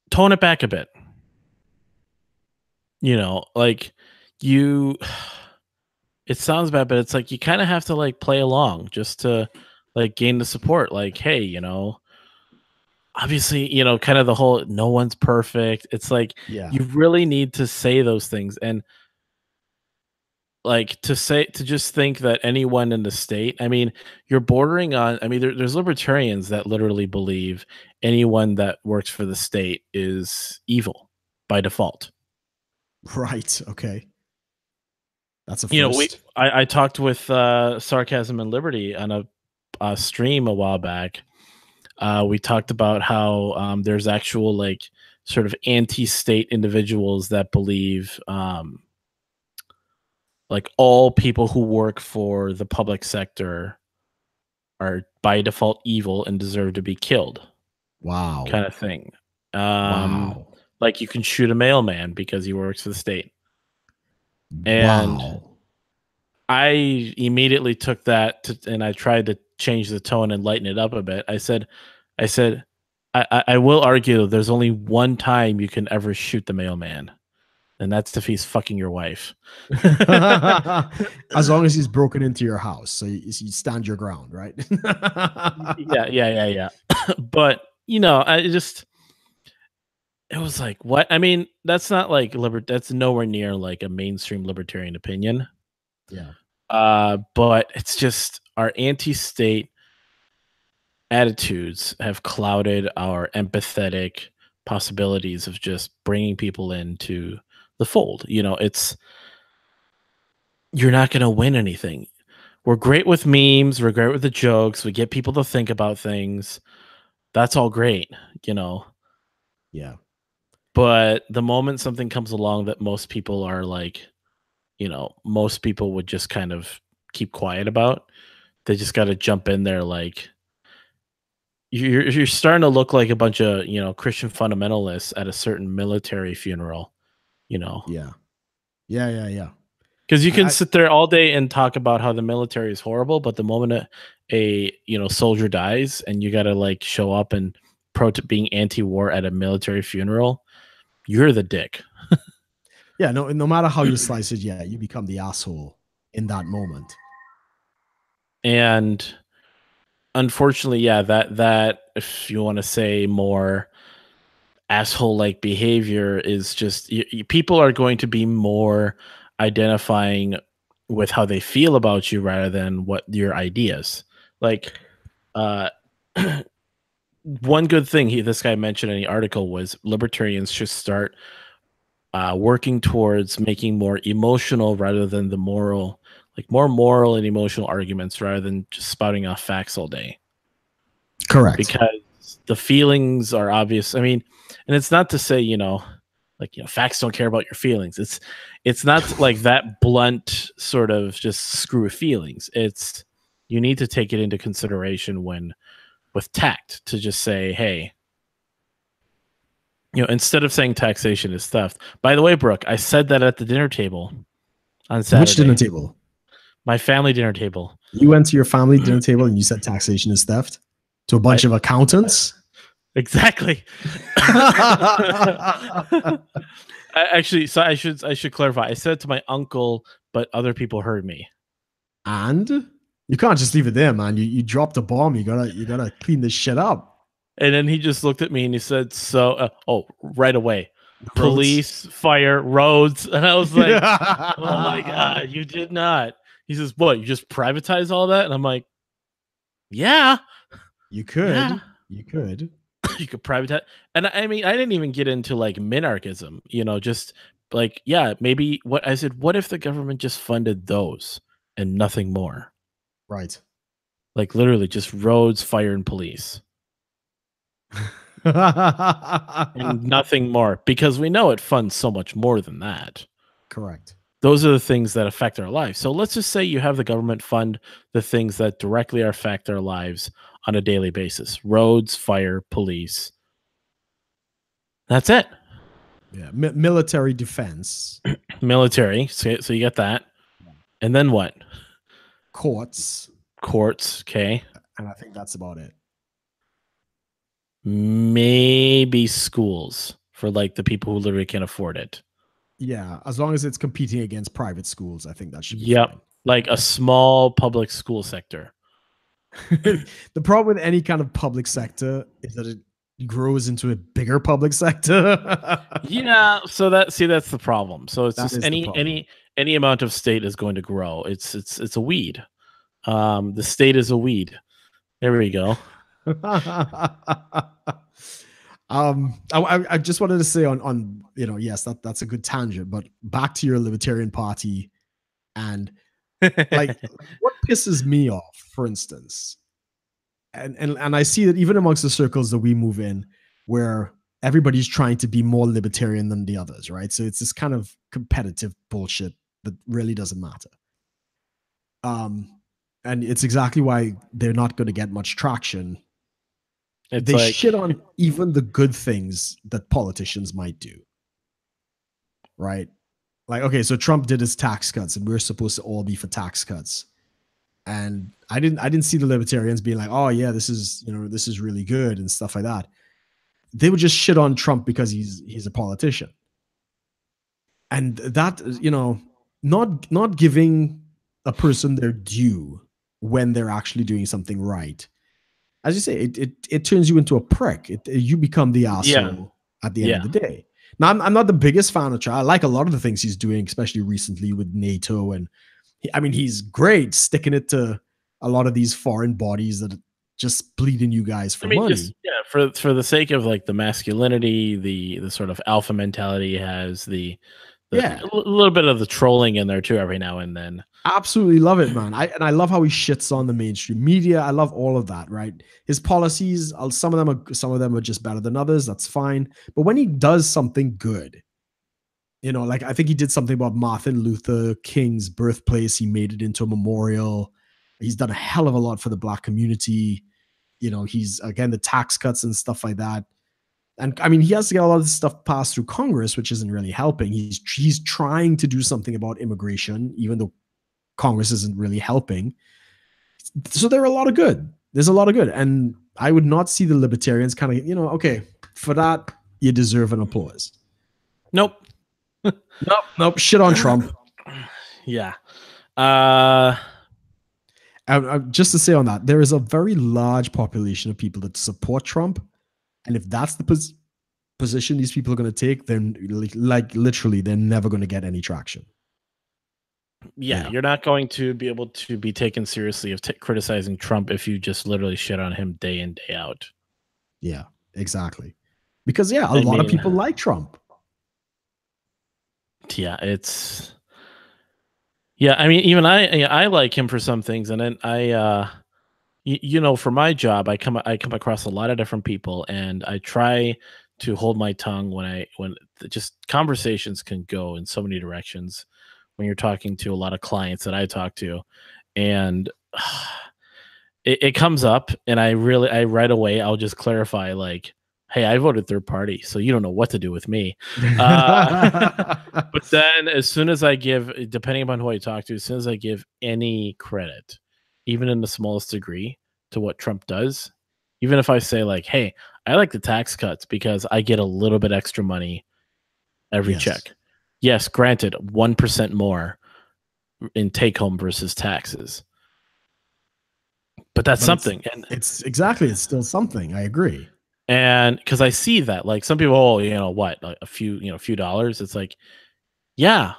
tone it back a bit. Like you it sounds bad, but it's like you kind of have to like play along just to like gain the support. Like, hey, obviously, kind of the whole no one's perfect. It's like you really need to say those things, and like to just think that anyone in the state, I mean, you're bordering on, I mean, there's libertarians that literally believe anyone that works for the state is evil by default. Right. Okay. That's a first. I talked with Sarcasm and Liberty on a stream a while back. We talked about how there's actual like sort of anti-state individuals that believe like all people who work for the public sector are by default evil and deserve to be killed. Wow. Kind of thing. Wow. Like you can shoot a mailman because he works for the state. And I immediately took that and I tried to change the tone and lighten it up a bit. I said, I will argue there's only one time you can ever shoot the mailman, and that's if he's fucking your wife. As long as he's broken into your house, so you stand your ground, right? yeah. But it was like, what? I mean, that's not like that's nowhere near like a mainstream libertarian opinion. Yeah. But it's just our anti-state attitudes have clouded our empathetic possibilities of just bringing people into the fold. You're not going to win anything. We're great with memes. We're great with the jokes. We get people to think about things. That's all great, Yeah. But the moment something comes along that most people are like, most people would just kind of keep quiet about, they just got to jump in there. Like you're starting to look like a bunch of, Christian fundamentalists at a certain military funeral, Yeah. Because you can sit there all day and talk about how the military is horrible, but the moment a soldier dies and you got to like show up and being anti-war at a military funeral, you're the dick. Yeah, no matter how you slice it, yeah, you become the asshole in that moment. And unfortunately, yeah, that if you want to say more asshole-like behavior is just people are going to be more identifying with how they feel about you rather than what your ideas. Like one good thing this guy mentioned in the article was libertarians should start working towards making more emotional rather than the moral, like more moral and emotional arguments rather than just spouting off facts all day. Correct. Because the feelings are obvious. I mean, and it's not to say, facts don't care about your feelings. It's not like that blunt sort of just screw with feelings. It's you need to take it into consideration with tact to just say, hey, instead of saying taxation is theft. By the way, Brooke, I said that at the dinner table on Saturday. Which dinner table? My family dinner table. You went to your family dinner table and you said taxation is theft to a bunch of accountants? Exactly. Actually, so I should clarify. I said it to my uncle, but other people heard me. And you can't just leave it there, man. You dropped a bomb. You gotta clean this shit up. And then he just looked at me and he said, right away, police, fire, roads. And I was like, oh my God, you did not. He says, what, you just privatize all that? And I'm like, yeah. You could. Yeah. You could. You could privatize, and I mean, I didn't even get into like minarchism, just like, yeah, maybe what I said, what if the government just funded those and nothing more? Right. Like literally just roads, fire, and police and nothing more, because we know it funds so much more than that. Correct. Those are the things that affect our lives. So let's just say you have the government fund the things that directly affect our lives on a daily basis: roads, fire, police. That's it. Yeah. Military defense, Military. So you get that. And then what? courts, Courts. Okay. and I think that's about it. Maybe schools for like the people who literally can't afford it. Yeah, as long as it's competing against private schools, I think that should be Yep. fine. Like a small public school sector. The problem with any kind of public sector is that it grows into a bigger public sector. Yeah. So that's the problem. So it's That just is the problem. any amount of state is going to grow. It's a weed. The state is a weed. There we go. I just wanted to say on yes, that's a good tangent, but back to your Libertarian Party and like what pisses me off, for instance, and I see that even amongst the circles that we move in, where everybody's trying to be more libertarian than the others, right? So it's this kind of competitive bullshit that really doesn't matter. And it's exactly why they're not going to get much traction. It's They like, shit on even the good things that politicians might do, right? Like, okay, so Trump did his tax cuts, and we're supposed to all be for tax cuts. And I didn't see the libertarians being like, oh yeah, this is really good and stuff like that. They would just shit on Trump because he's a politician. And that, not giving a person their due when they're actually doing something right. As you say, it turns you into a prick. You become the asshole at the end of the day. Now, I'm not the biggest fan of Trump. I like a lot of the things he's doing, especially recently with NATO, and he's great sticking it to a lot of these foreign bodies that are just bleeding you guys for money. Just, for the sake of like the masculinity, the sort of alpha mentality he has, a little bit of the trolling in there too every now and then. Absolutely love it, man. I love how he shits on the mainstream media. I love all of that, right? His policies, some of them are just better than others. That's fine. But when he does something good, like I think he did something about Martin Luther King's birthplace. He made it into a memorial. He's done a hell of a lot for the Black community. He's, again, the tax cuts and stuff like that. And I mean, he has to get a lot of this stuff passed through Congress, which isn't really helping. He's trying to do something about immigration, even though Congress isn't really helping. So there's a lot of good. And I would not see the libertarians kind of, okay, for that, you deserve an applause. Nope. Nope. Shit on Trump. Yeah. Just to say on that, there is a very large population of people that support Trump. And if that's the position these people are going to take, then like literally, they're never going to get any traction. Yeah, you're not going to be able to be taken seriously of criticizing Trump if you just literally shit on him day in, day out. Yeah, exactly. Because a lot of people like Trump. Yeah, I mean, even I like him for some things, and then for my job, I come across a lot of different people, and I try to hold my tongue when just conversations can go in so many directions when you're talking to a lot of clients that I talk to, and it comes up, and I right away I'll just clarify, like, hey, I voted third party, so you don't know what to do with me. But then as soon as I give, depending upon who I talk to, as soon as I give any credit, even in the smallest degree, to what Trump does, even if I say like, hey, I like the tax cuts because I get a little bit extra money every check. Yes, granted, 1% more in take home versus taxes. But that's something. It's still something. I agree. And because I see that, like, some people, like a few dollars. It's like, yeah,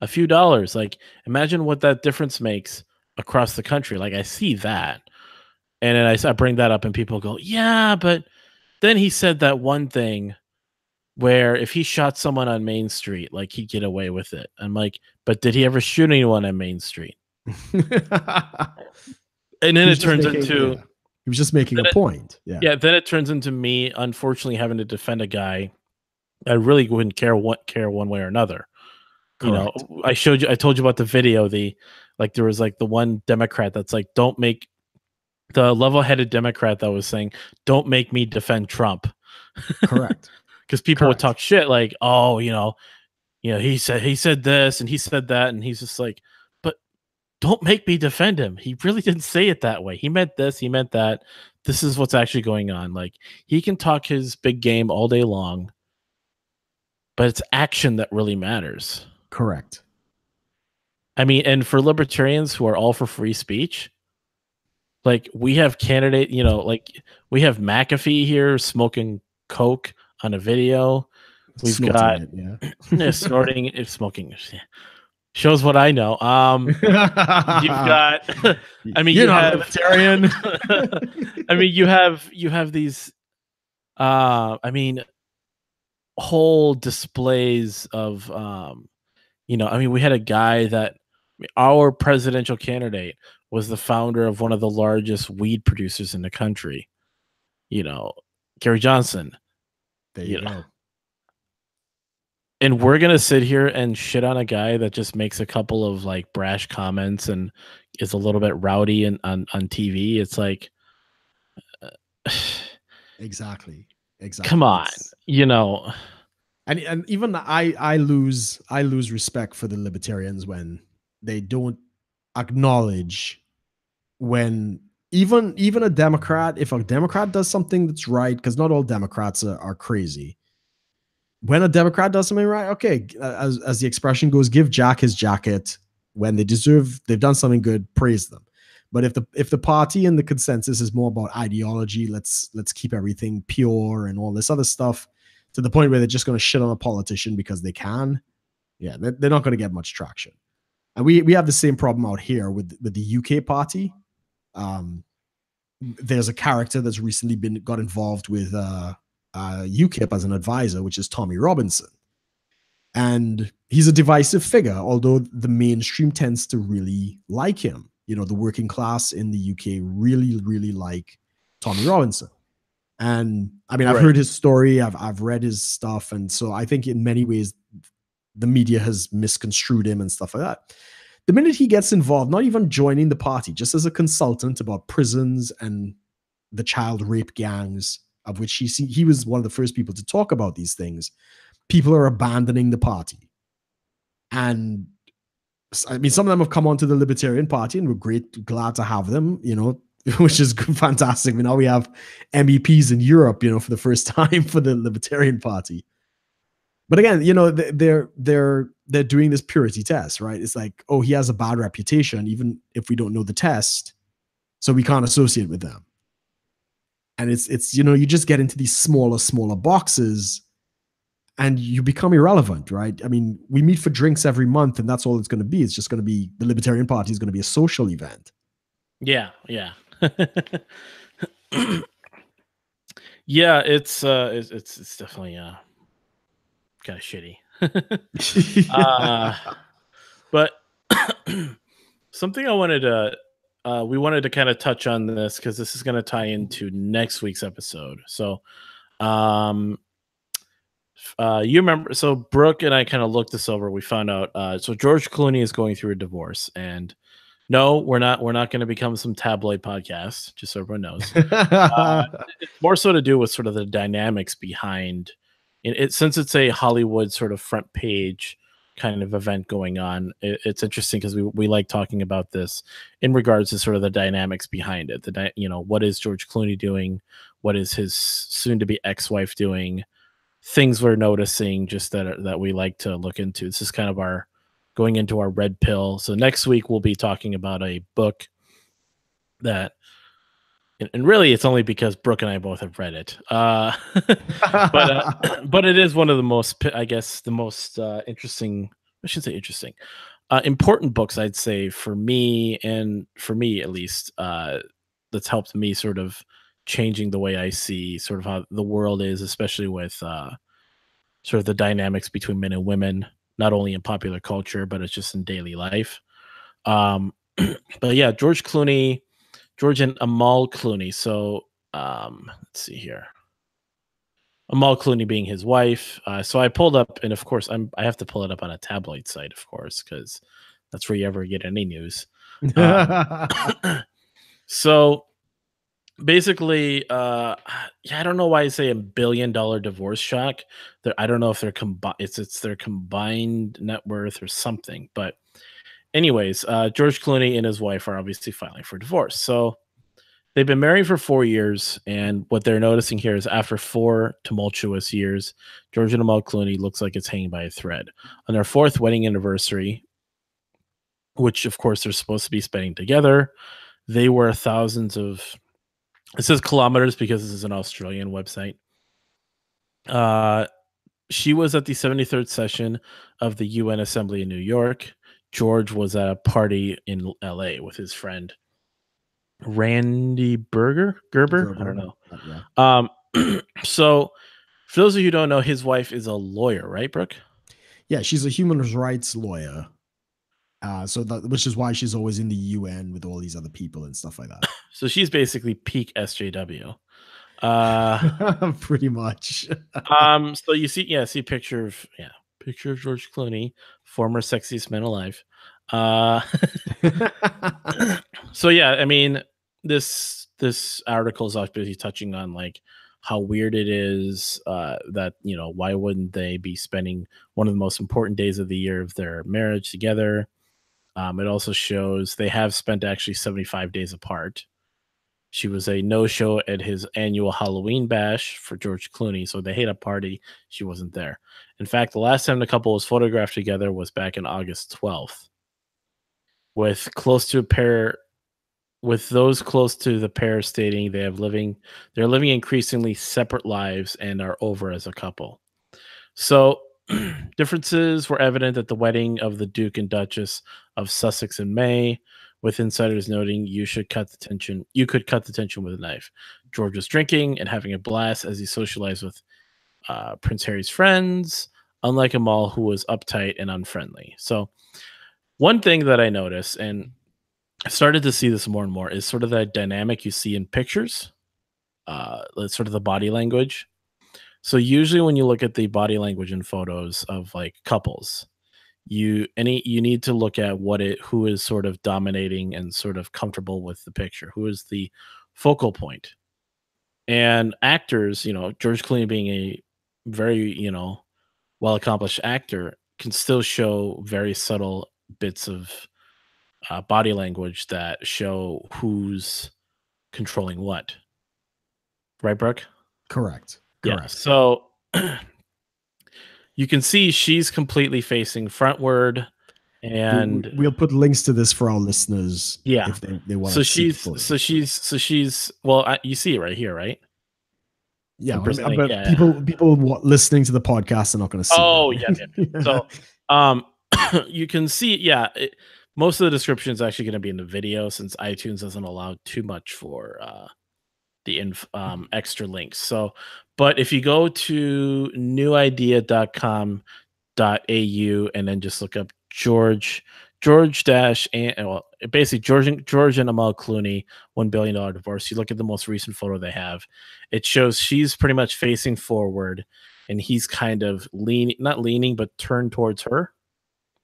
a few dollars. Like, imagine what that difference makes across the country. Like, I see that. And then I bring that up, and people go, yeah, but then he said that one thing where if he shot someone on Main Street, like he'd get away with it. I'm like, but did he ever shoot anyone on Main Street? And then it turns into he was just making a point. Yeah, then it turns into me unfortunately having to defend a guy I really wouldn't care one way or another. Correct. You know, I told you about the video, there was like the one Democrat that's like, don't make the level-headed Democrat that was saying, don't make me defend Trump. Correct. Because people would talk shit like, oh, he said this and he said that, and he's just like, but don't make me defend him. He really didn't say it that way. He meant this, he meant that. This is what's actually going on. Like, he can talk his big game all day long, but it's action that really matters. Correct. I mean, and for libertarians who are all for free speech, like we have like we have McAfee here smoking coke on a video. We've got snorting, smoking. Shows what I know. You've got. I mean, you're not libertarian. I mean, you have these. I mean, whole displays of. I mean, we had a guy that our presidential candidate was the founder of one of the largest weed producers in the country. Gary Johnson. There you go. And we're gonna sit here and shit on a guy that just makes a couple of like brash comments and is a little bit rowdy on TV. It's like, exactly. Come on, And even I lose respect for the libertarians when they don't acknowledge when even a Democrat, if a Democrat does something that's right, because not all Democrats are crazy. When a Democrat does something right, okay, as the expression goes, give Jack his jacket. When they've done something good, praise them. But if the party and the consensus is more about ideology, let's keep everything pure and all this other stuff, to the point where they're just going to shit on a politician because they can, yeah, they're not going to get much traction. And we have the same problem out here with the UK party. There's a character that's recently got involved with UKIP as an advisor, which is Tommy Robinson. And he's a divisive figure, although the mainstream tends to really like him. The working class in the UK really, really like Tommy Robinson. And I mean, I've heard his story, I've read his stuff. And so I think in many ways, the media has misconstrued him and stuff like that. The minute he gets involved, not even joining the party, just as a consultant about prisons and the child rape gangs, of which he was one of the first people to talk about these things, people are abandoning the party. And I mean, some of them have come onto the Libertarian Party, and we're glad to have them, which is fantastic. I mean, now we have MEPs in Europe, for the first time for the Libertarian Party. But again, they're doing this purity test, right? It's like, oh, he has a bad reputation, even if we don't know the test, so we can't associate with them. And it's you just get into these smaller boxes, and you become irrelevant, right? I mean, we meet for drinks every month, and that's all it's going to be. It's just going to be, the Libertarian Party is going to be a social event. Yeah. Yeah, it's definitely kind of shitty. But something I wanted to we wanted to kind of touch on this, because this is going to tie into next week's episode. So you remember, so Brooke and I kind of looked this over. We found out so George Clooney is going through a divorce, and no, we're not going to become some tabloid podcast, just so everyone knows. It's more so to do with sort of the dynamics behind it, since it's a Hollywood sort of front page kind of event going on. It's interesting because we like talking about this in regards to sort of the dynamics behind it. What is George Clooney doing? What is his soon-to-be ex-wife doing? Things we're noticing just that we like to look into. This is kind of our going into our red pill. So next week we'll be talking about a book that, and really it's only because Brooke and I both have read it. But it is one of the most, I guess, the most interesting, I should say interesting, important books, I'd say, for me, and for me at least, that's helped me sort of changing the way I see sort of how the world is, especially with sort of the dynamics between men and women, not only in popular culture, but it's just in daily life. Um, but yeah, George and Amal Clooney. So let's see here. Amal Clooney being his wife. So I pulled up, and of course, I have to pull it up on a tabloid site, of course, because that's where you ever get any news. So basically, yeah, I don't know why I say $1 billion divorce shock. I don't know if they're combined. It's their combined net worth or something. But anyways, George Clooney and his wife are obviously filing for divorce. So they've been married for 4 years, and what they're noticing here is after 4 tumultuous years, George and Amal Clooney looks like it's hanging by a thread. On their 4th wedding anniversary, which of course they're supposed to be spending together, they were thousands of, it says kilometers because this is an Australian website. She was at the 73rd session of the UN Assembly in New York. George was at a party in LA with his friend Randy Gerber. I don't know. Yeah. So for those of you who don't know, his wife is a lawyer, right, Brooke? Yeah, she's a human rights lawyer. Which is why she's always in the UN with all these other people and stuff like that. So she's basically peak SJW. Pretty much. So you see, see picture of George Clooney, former sexiest man alive. So yeah, I mean, this article is obviously touching on like how weird it is that, you know, why wouldn't they be spending one of the most important days of the year of their marriage together? It also shows they have spent actually 75 days apart. She was a no-show at his annual Halloween bash for George Clooney, so they had a party. She wasn't there. In fact, the last time the couple was photographed together was back in August 12th. With those close to the pair stating they're living increasingly separate lives and are over as a couple. So differences were evident at the wedding of the Duke and Duchess of Sussex in May, with insiders noting you could cut the tension with a knife. George was drinking and having a blast as he socialized with Prince Harry's friends, unlike Amal, who was uptight and unfriendly. So one thing that I noticed, and I started to see this more and more, is sort of that dynamic you see in pictures, sort of the body language. So usually when you look at the body language in photos of like couples, you need to look at who is sort of dominating and sort of comfortable with the picture, who is the focal point. And actors, you know, George Clooney being a very, you know, well accomplished actor, can still show very subtle bits of body language that show who's controlling what. Right, Brooke? Correct. Yeah. So you can see she's completely facing frontward, and we'll put links to this for our listeners. Yeah, if they want to see. So she's well, you see it right here, right? Yeah, but people listening to the podcast are not going to see. Oh, yeah. So, you can see, most of the description is actually going to be in the video since iTunes doesn't allow too much for the extra links. So, but if you go to newidea.com.au and then just look up George and basically George and Amal Clooney, $1 billion divorce. You look at the most recent photo they have, it shows she's pretty much facing forward and he's kind of not leaning, but turned towards her.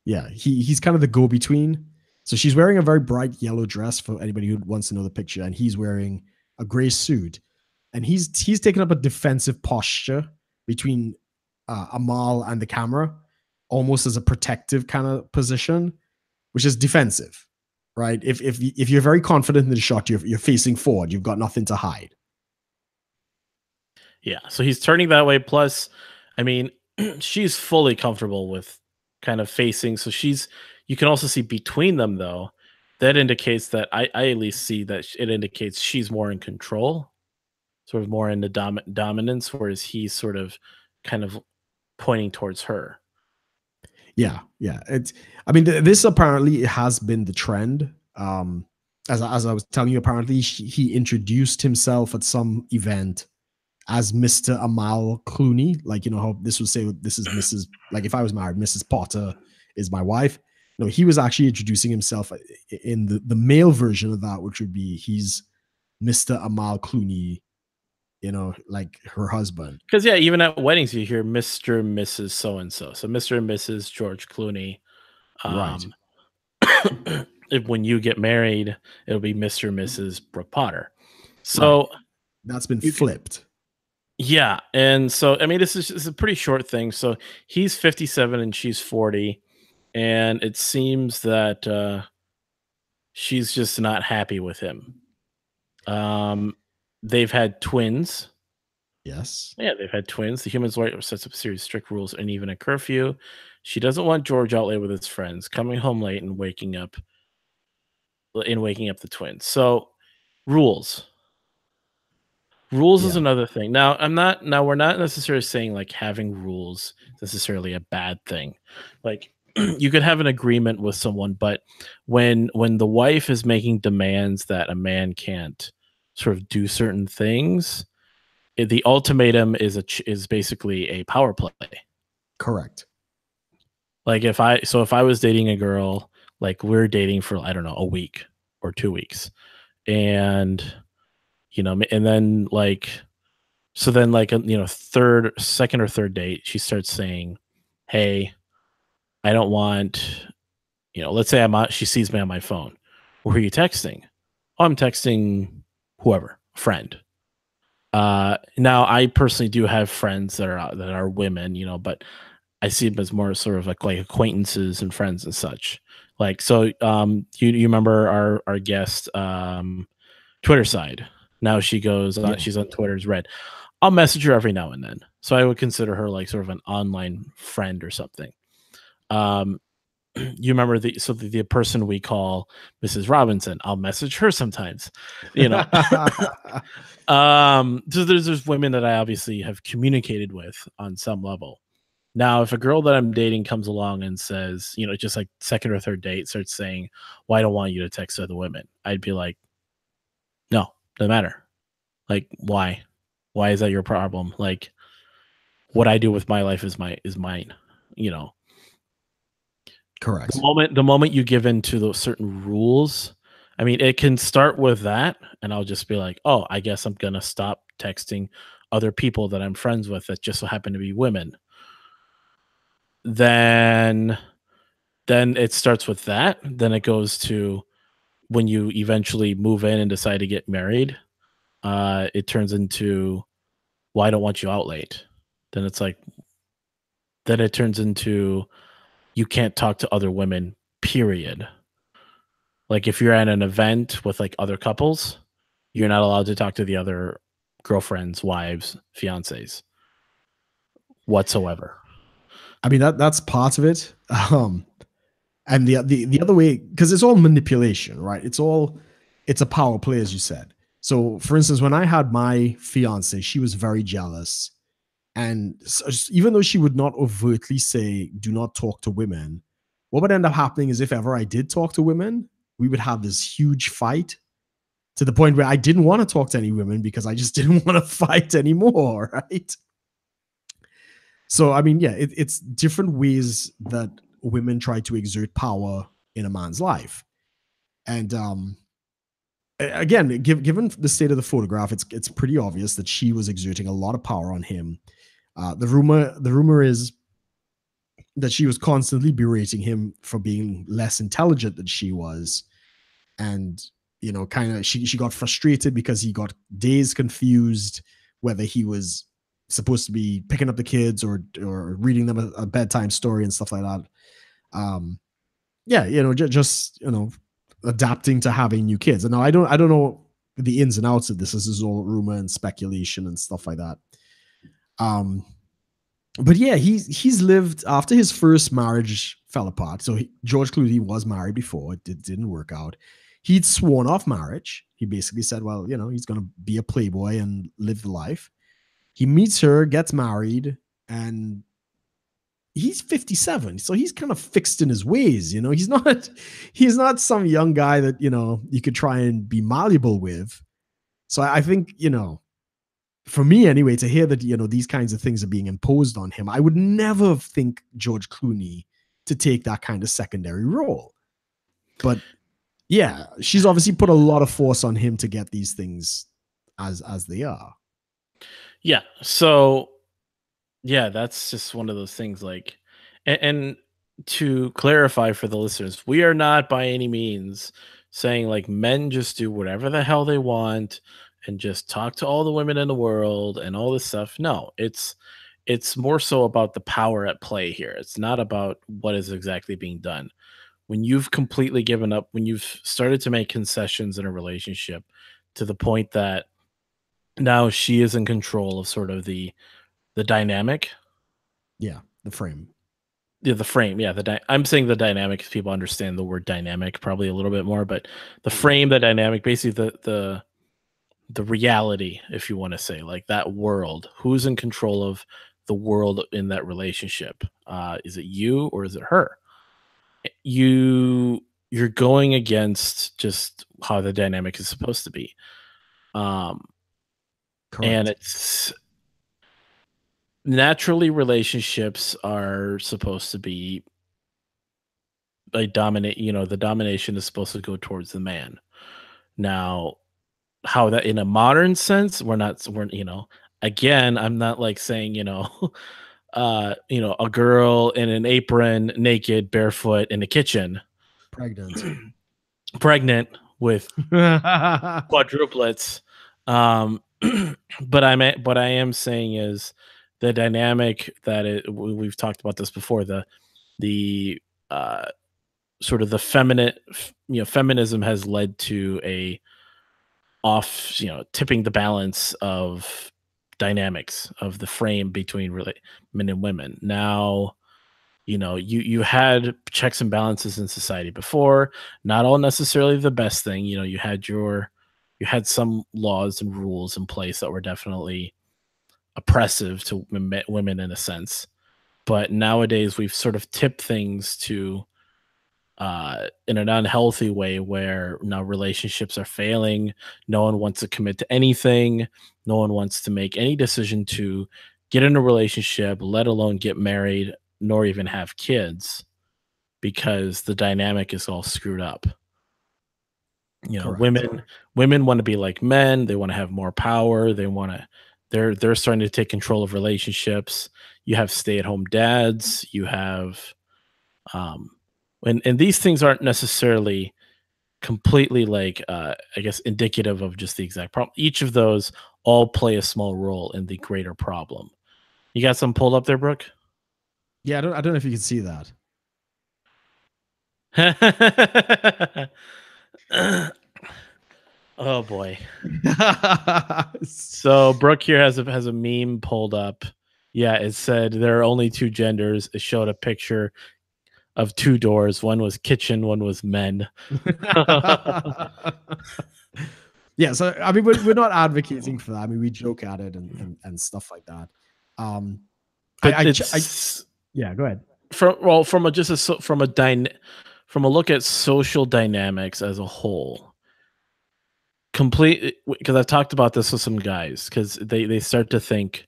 Yeah, he's kind of the go-between. So she's wearing a very bright yellow dress for anybody who wants to know the picture, and he's wearing a gray suit. And he's taken up a defensive posture between Amal and the camera, almost as a protective kind of position, which is defensive, right? If you're very confident in the shot, you're facing forward. You've got nothing to hide. Yeah, so he's turning that way. Plus, I mean, she's fully comfortable with kind of facing. So you can also see between them, though, that indicates that I at least see that it indicates she's more in control, sort of more in the dominance, whereas he's sort of kind of pointing towards her. Yeah. This apparently has been the trend. as I was telling you, apparently he introduced himself at some event as Mr. Amal Clooney. Like, you know how this would say, this is Mrs. Like if I was married, Mrs. Potter is my wife. No, he was actually introducing himself in the male version of that, which would be he's Mr. Amal Clooney, you know, like her husband. Because yeah, even at weddings you hear Mr. and Mrs. So and so. So Mr. and Mrs. George Clooney. Right. If when you get married, it'll be Mr. and Mrs. Brook Potter. Right. So That's been flipped. yeah, and so I mean, this is a pretty short thing. So he's 57 and she's 40, and it seems that she's just not happy with him. Um, they've had twins. Yes. Yeah, they've had twins. The human's right sets up a series of strict rules and even a curfew. She doesn't want George out late with his friends, coming home late and waking up the twins. So rules. Rules is Yeah. another thing. Now, we're not necessarily saying like having rules is necessarily a bad thing. Like you could have an agreement with someone, but when the wife is making demands that a man can't sort of do certain things, the ultimatum is basically a power play. Correct. Like if I was dating a girl, like we're dating for I don't know a week or 2 weeks, and and then second or third date, she starts saying, "Hey, I don't want." Let's say she sees me on my phone. Who are you texting? Oh, I'm texting whoever, friend. Now I personally do have friends that are women, but I see them as more sort of like acquaintances and friends and such. Like so, you remember our guest Twitter side. Now she goes, she's on Twitter's red. I'll message her every now and then, so I would consider her like sort of an online friend or something. You remember the person we call Mrs. Robinson? I'll message her sometimes, So there's women that I obviously have communicated with on some level. Now, if a girl that I'm dating comes along and says, just like second or third date, starts saying, "Well, I don't want you to text other women," I'd be like, "No, doesn't matter. Like, why? Why is that your problem? Like, what I do with my life is mine." You know, Correct. the moment you give in to those certain rules, I mean, it can start with that, and I'll just be like, "Oh, I guess I'm gonna stop texting other people that I'm friends with that just so happen to be women." Then it starts with that. Then it goes to when you eventually move in and decide to get married. It turns into, "Well, I don't want you out late." Then it's like, then it turns into, "You can't talk to other women, period." Like if you're at an event with like other couples, you're not allowed to talk to the other girlfriends, wives, fiancés whatsoever. I mean that's part of it. And the other way, because it's all manipulation, right? It's a power play, as you said. So, for instance, when I had my fiance, she was very jealous, and so, even though she would not overtly say "do not talk to women," what would end up happening is if ever I did talk to women, we would have this huge fight to the point where I didn't want to talk to any women because I just didn't want to fight anymore, right? So, I mean, yeah, it's different ways that women try to exert power in a man's life. And again, given the state of the photograph, it's pretty obvious that she was exerting a lot of power on him. The rumor is that she was constantly berating him for being less intelligent than she was, and kind of she got frustrated because he got days confused whether he was supposed to be picking up the kids or reading them a bedtime story and stuff like that. Yeah, just adapting to having new kids. And now I don't know the ins and outs of this. This is all rumor and speculation and stuff like that. But yeah, he's lived after his first marriage fell apart. So George Clooney was married before. It didn't work out. He'd sworn off marriage. He basically said, well, he's going to be a playboy and live the life. He meets her, gets married, and he's 57, so he's kind of fixed in his ways. You know, he's not some young guy that, you know, you could try and be malleable with. So I think, you know, for me anyway, to hear that, you know, these kinds of things are being imposed on him, I would never think George Clooney to take that kind of secondary role. But yeah, she's obviously put a lot of force on him to get these things as they are. Yeah. So yeah, that's just one of those things. Like, and to clarify for the listeners, we are not by any means saying like men just do whatever the hell they want and just talk to all the women in the world and all this stuff. No, it's more so about the power at play here. It's not about what is exactly being done. When you've completely given up, when you've started to make concessions in a relationship to the point that now she is in control of sort of the dynamic. Yeah, the frame. Yeah, the frame. Yeah, I'm saying the dynamic because people understand the word dynamic probably a little bit more, but the frame, the dynamic, basically the reality, if you want to say, like that world. Who's in control of the world in that relationship? Is it you or is it her? You're going against just how the dynamic is supposed to be. And Correct. it's naturally relationships are supposed to be a dominate, you know, the domination is supposed to go towards the man. Now, how that in a modern sense, we're, you know, again, I'm not like saying, you know, you know, a girl in an apron, naked, barefoot in the kitchen, Pregnant. pregnant with quadruplets. Um, but I am saying is the dynamic that we've talked about this before, the uh sort of the feminine, you know, feminism has led to a off, you know, tipping the balance of dynamics of the frame between men and women. Now, you know, you had checks and balances in society before, not all necessarily the best thing. You know, you had some laws and rules in place that were definitely oppressive to women in a sense. But nowadays we've sort of tipped things to in an unhealthy way where now relationships are failing. No one wants to commit to anything. No one wants to make any decision to get in a relationship, let alone get married, nor even have kids because the dynamic is all screwed up. You know, Correct. women want to be like men. They want to have more power. They want to they're starting to take control of relationships. You have stay-at-home dads. You have um and these things aren't necessarily completely like I guess indicative of just the exact problem. Each of those all play a small role in the greater problem. You got some pulled up there, Brooke? Yeah, I don't know if you can see that. Oh boy. So Brooke here has a meme pulled up. Yeah, it said there are only two genders. It showed a picture of two doors. One was kitchen, one was men. Yeah, so I mean, we're not advocating for that. I mean, we joke at it and stuff like that. But I it's yeah, go ahead. from a just a from a look at social dynamics as a whole. Complete because I've talked about this with some guys because they start to think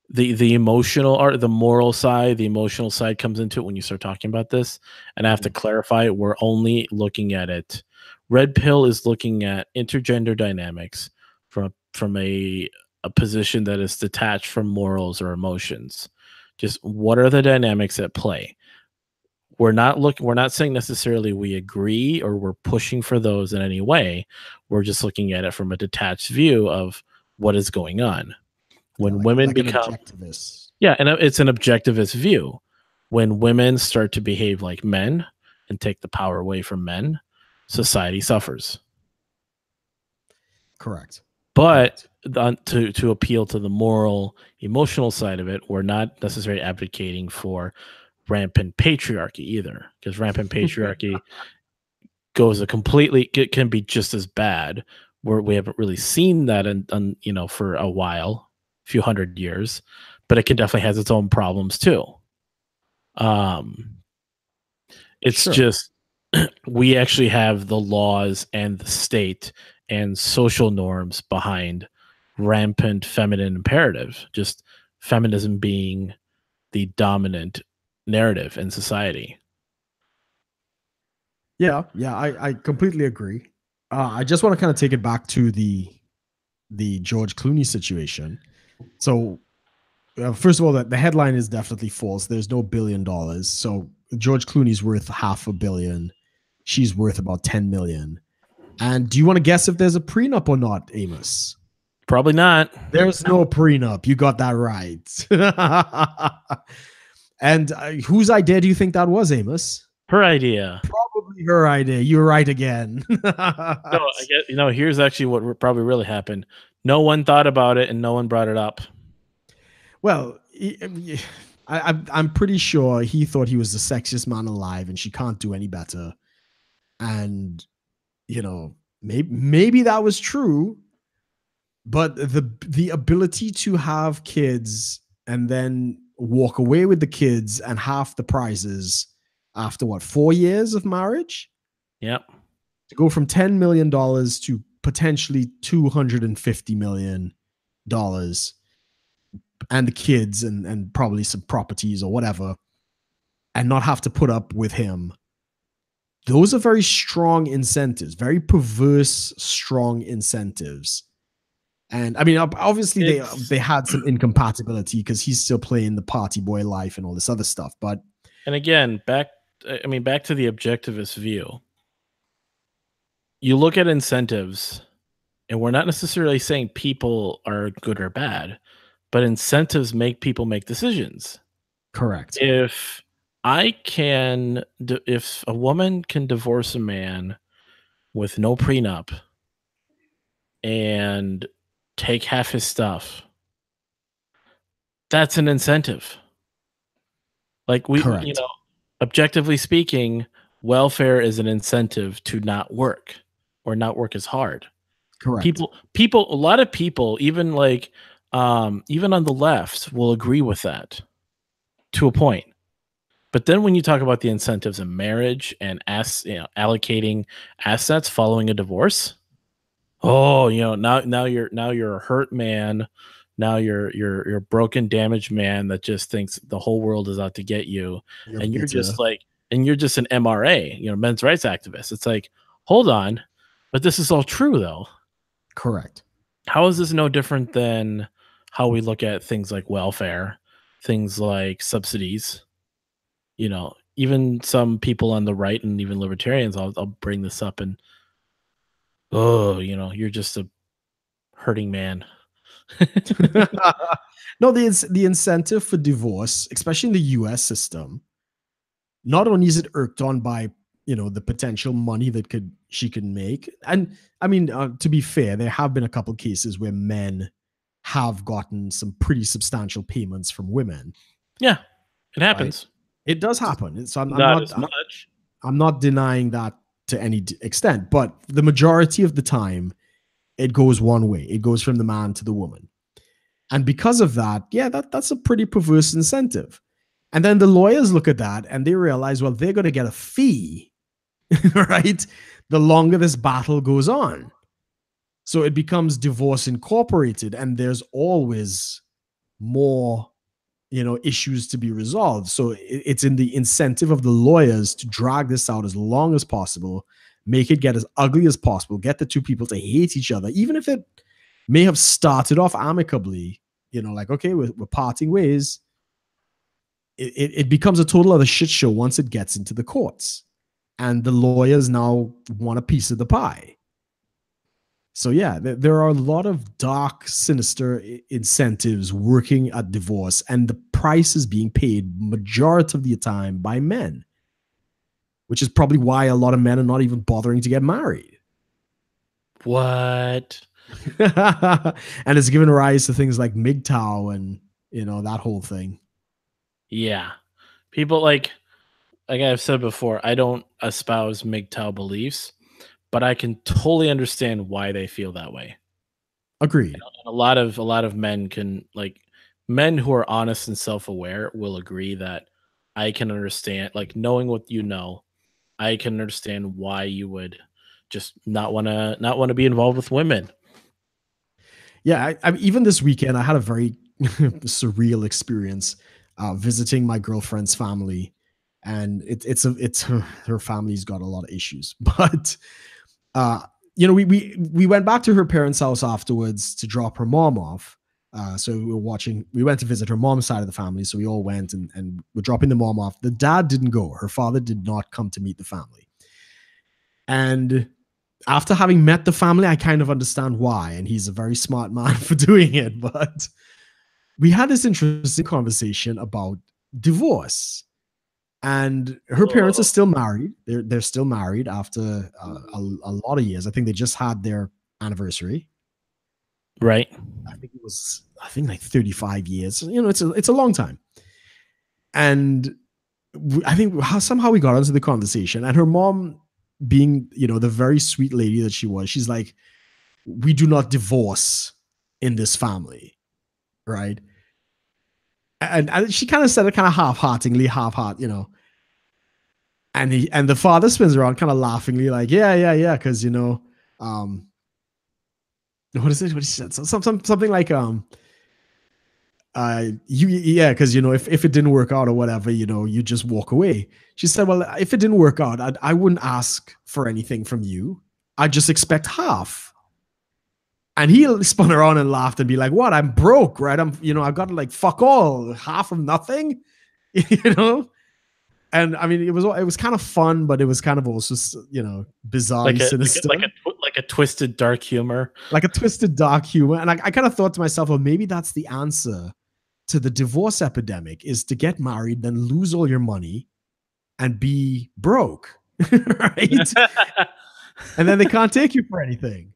the emotional art, the moral side, the emotional side comes into it when you start talking about this. And I have to clarify, we're only looking at it. Red Pill is looking at intergender dynamics from a position that is detached from morals or emotions. Just what are the dynamics at play? We're not saying necessarily we agree or we're pushing for those in any way. We're just looking at it from a detached view of what is going on. Yeah, When women like an become objectivist. yeah, and it's an objectivist view. When women start to behave like men and take the power away from men, society suffers. Correct. But to appeal to the moral, emotional side of it, we're not necessarily advocating for rampant patriarchy either, because rampant patriarchy goes a completely it can be just as bad. Where we haven't really seen that in you know, for a while, a few 100 years, but it can definitely has its own problems too. Um, it's Sure. just we actually have the laws and the state and social norms behind rampant feminine imperative, just feminism being the dominant narrative in society. Yeah, yeah, I completely agree. I just want to kind of take it back to the George Clooney situation. So, first of all, the headline is definitely false. There's no $1 billion. So George Clooney's worth $500 million. She's worth about 10 million. And do you want to guess if there's a prenup or not, Amos? Probably not. There's no prenup. You got that right. And whose idea do you think that was, Amos? Her idea. Probably her idea. You're right again. No, I get, here's actually what probably really happened. No one thought about it and no one brought it up. Well, I'm pretty sure he thought he was the sexiest man alive and she can't do any better. And, maybe that was true, but the ability to have kids and then walk away with the kids and half the prizes after 4 years of marriage, Yep. to go from $10 million to potentially $250 million, and the kids and probably some properties or whatever, and not have to put up with him. Those are very strong incentives, very perverse, strong incentives. And I mean, obviously they had some incompatibility because he's still playing the party boy life and all this other stuff. But and again, back to the objectivist view. You look at incentives, and we're not necessarily saying people are good or bad, but incentives make people make decisions. Correct. If a woman can divorce a man with no prenup and take half his stuff, that's an incentive. Like Correct. Objectively speaking, welfare is an incentive to not work or not work as hard. Correct. A lot of people, even even on the left, will agree with that to a point. But then when you talk about the incentives in marriage and allocating assets following a divorce, now you're a hurt man. Now you're a broken, damaged man that just thinks the whole world is out to get you, and you're just an MRA, men's rights activist. It's like, hold on, but this is all true though. Correct. How is this no different than how we look at things like welfare, things like subsidies? Even some people on the right and even libertarians, I'll bring this up and, you're just a hurting man. No, the incentive for divorce, especially in the US system, not only is it irked on by the potential money that she can make, and I mean, to be fair, there have been a couple cases where men have gotten some pretty substantial payments from women. Yeah, it happens. Right? It does happen. So I'm not denying that to any extent, but the majority of the time, it goes one way. It goes from the man to the woman. And because of that, yeah, that's a pretty perverse incentive. And then the lawyers look at that and they realize, well, they're going to get a fee, right? The longer this battle goes on. So it becomes divorce incorporated, and there's always more, issues to be resolved. So it's in the incentive of the lawyers to drag this out as long as possible, make it get as ugly as possible, get the two people to hate each other, even if it may have started off amicably, like, okay, we're parting ways. It becomes a total other shit show once it gets into the courts, and the lawyers now want a piece of the pie. So yeah, there are a lot of dark, sinister incentives working at divorce, and the price is being paid majority of the time by men, which is probably why a lot of men are not even bothering to get married. What? And it's given rise to things like MGTOW and that whole thing. Yeah, people like I've said before, I don't espouse MGTOW beliefs, but I can totally understand why they feel that way. Agreed. And a lot of men who are honest and self-aware will agree that I can understand, like, knowing what you know, I can understand why you would just not want to be involved with women. Yeah, even this weekend, I had a very surreal experience visiting my girlfriend's family, and it's her family's got a lot of issues, but uh, we went back to her parents' house afterwards to drop her mom off. So we went to visit her mom's side of the family. So we all went and we're dropping the mom off. The dad didn't go. Her father did not come to meet the family. And after having met the family, I kind of understand why. And he's a very smart man for doing it. But we had this interesting conversation about divorce. And her parents are Oh, still married. They're still married after a lot of years. I think they just had their anniversary. right. I think like 35 years. It's a long time. And I think somehow we got into the conversation, and her mom, being the very sweet lady that she was, she's like, we do not divorce in this family, right? And she kind of said it kind of half-heartedly, and the father spins around kind of laughingly, like, yeah, because um what is it? What he said? Something like yeah, because if it didn't work out or whatever, you just walk away. She said, well, if it didn't work out, I wouldn't ask for anything from you. I just expect half. And he spun around and laughed and be like, what? I'm broke, right? I've got like fuck all, half of nothing, you know? And I mean, it was kind of fun, but it was kind of also, bizarrely sinister. Like a twisted dark humor. Like a twisted dark humor. And I kind of thought to myself, well, maybe that's the answer to the divorce epidemic, is to get married, then lose all your money and be broke, right? And then they can't take you for anything.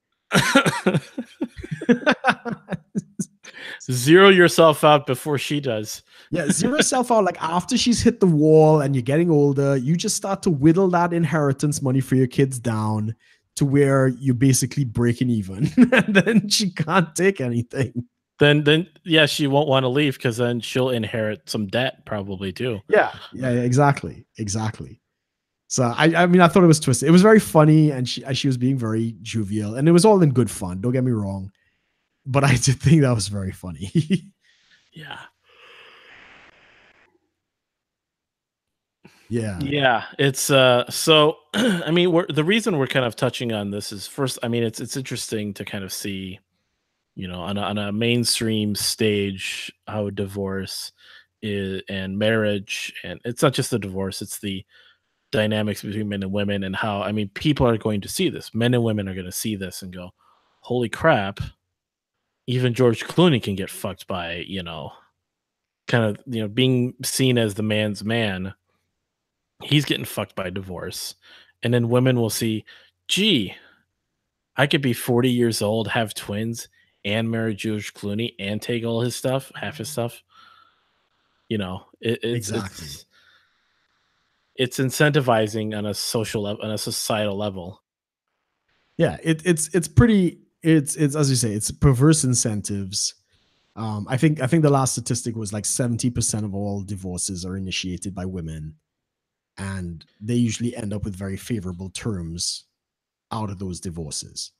Zero yourself out before she does. Yeah, zero yourself out. Like after she's hit the wall and you're getting older, you just start to whittle that inheritance money for your kids down to where you're basically breaking even. And then she can't take anything. Then yeah, she won't want to leave because then she'll inherit some debt probably too. Yeah, exactly. So I mean, I thought it was twisted. It was very funny, and she was being very jovial, and it was all in good fun. Don't get me wrong, but I did think that was very funny. Yeah. Yeah. It's so I mean, the reason we're kind of touching on this is, first, I mean, it's interesting to kind of see, on a mainstream stage, how divorce is, and marriage, and it's not just the divorce, it's the dynamics between men and women, and how, I mean, people are going to see this. Men and women are going to see this and go, "Holy crap, even George Clooney can get fucked by, kind of, being seen as the man's man. He's getting fucked by divorce." And then women will see, "Gee, I could be 40 years old, have twins, and marry George Clooney and take all his stuff, half his stuff." It's Exactly. it's incentivizing on a social level, on a societal level. Yeah, it's pretty. It's as you say, it's perverse incentives. I think the last statistic was like 70% of all divorces are initiated by women, and they usually end up with very favorable terms out of those divorces.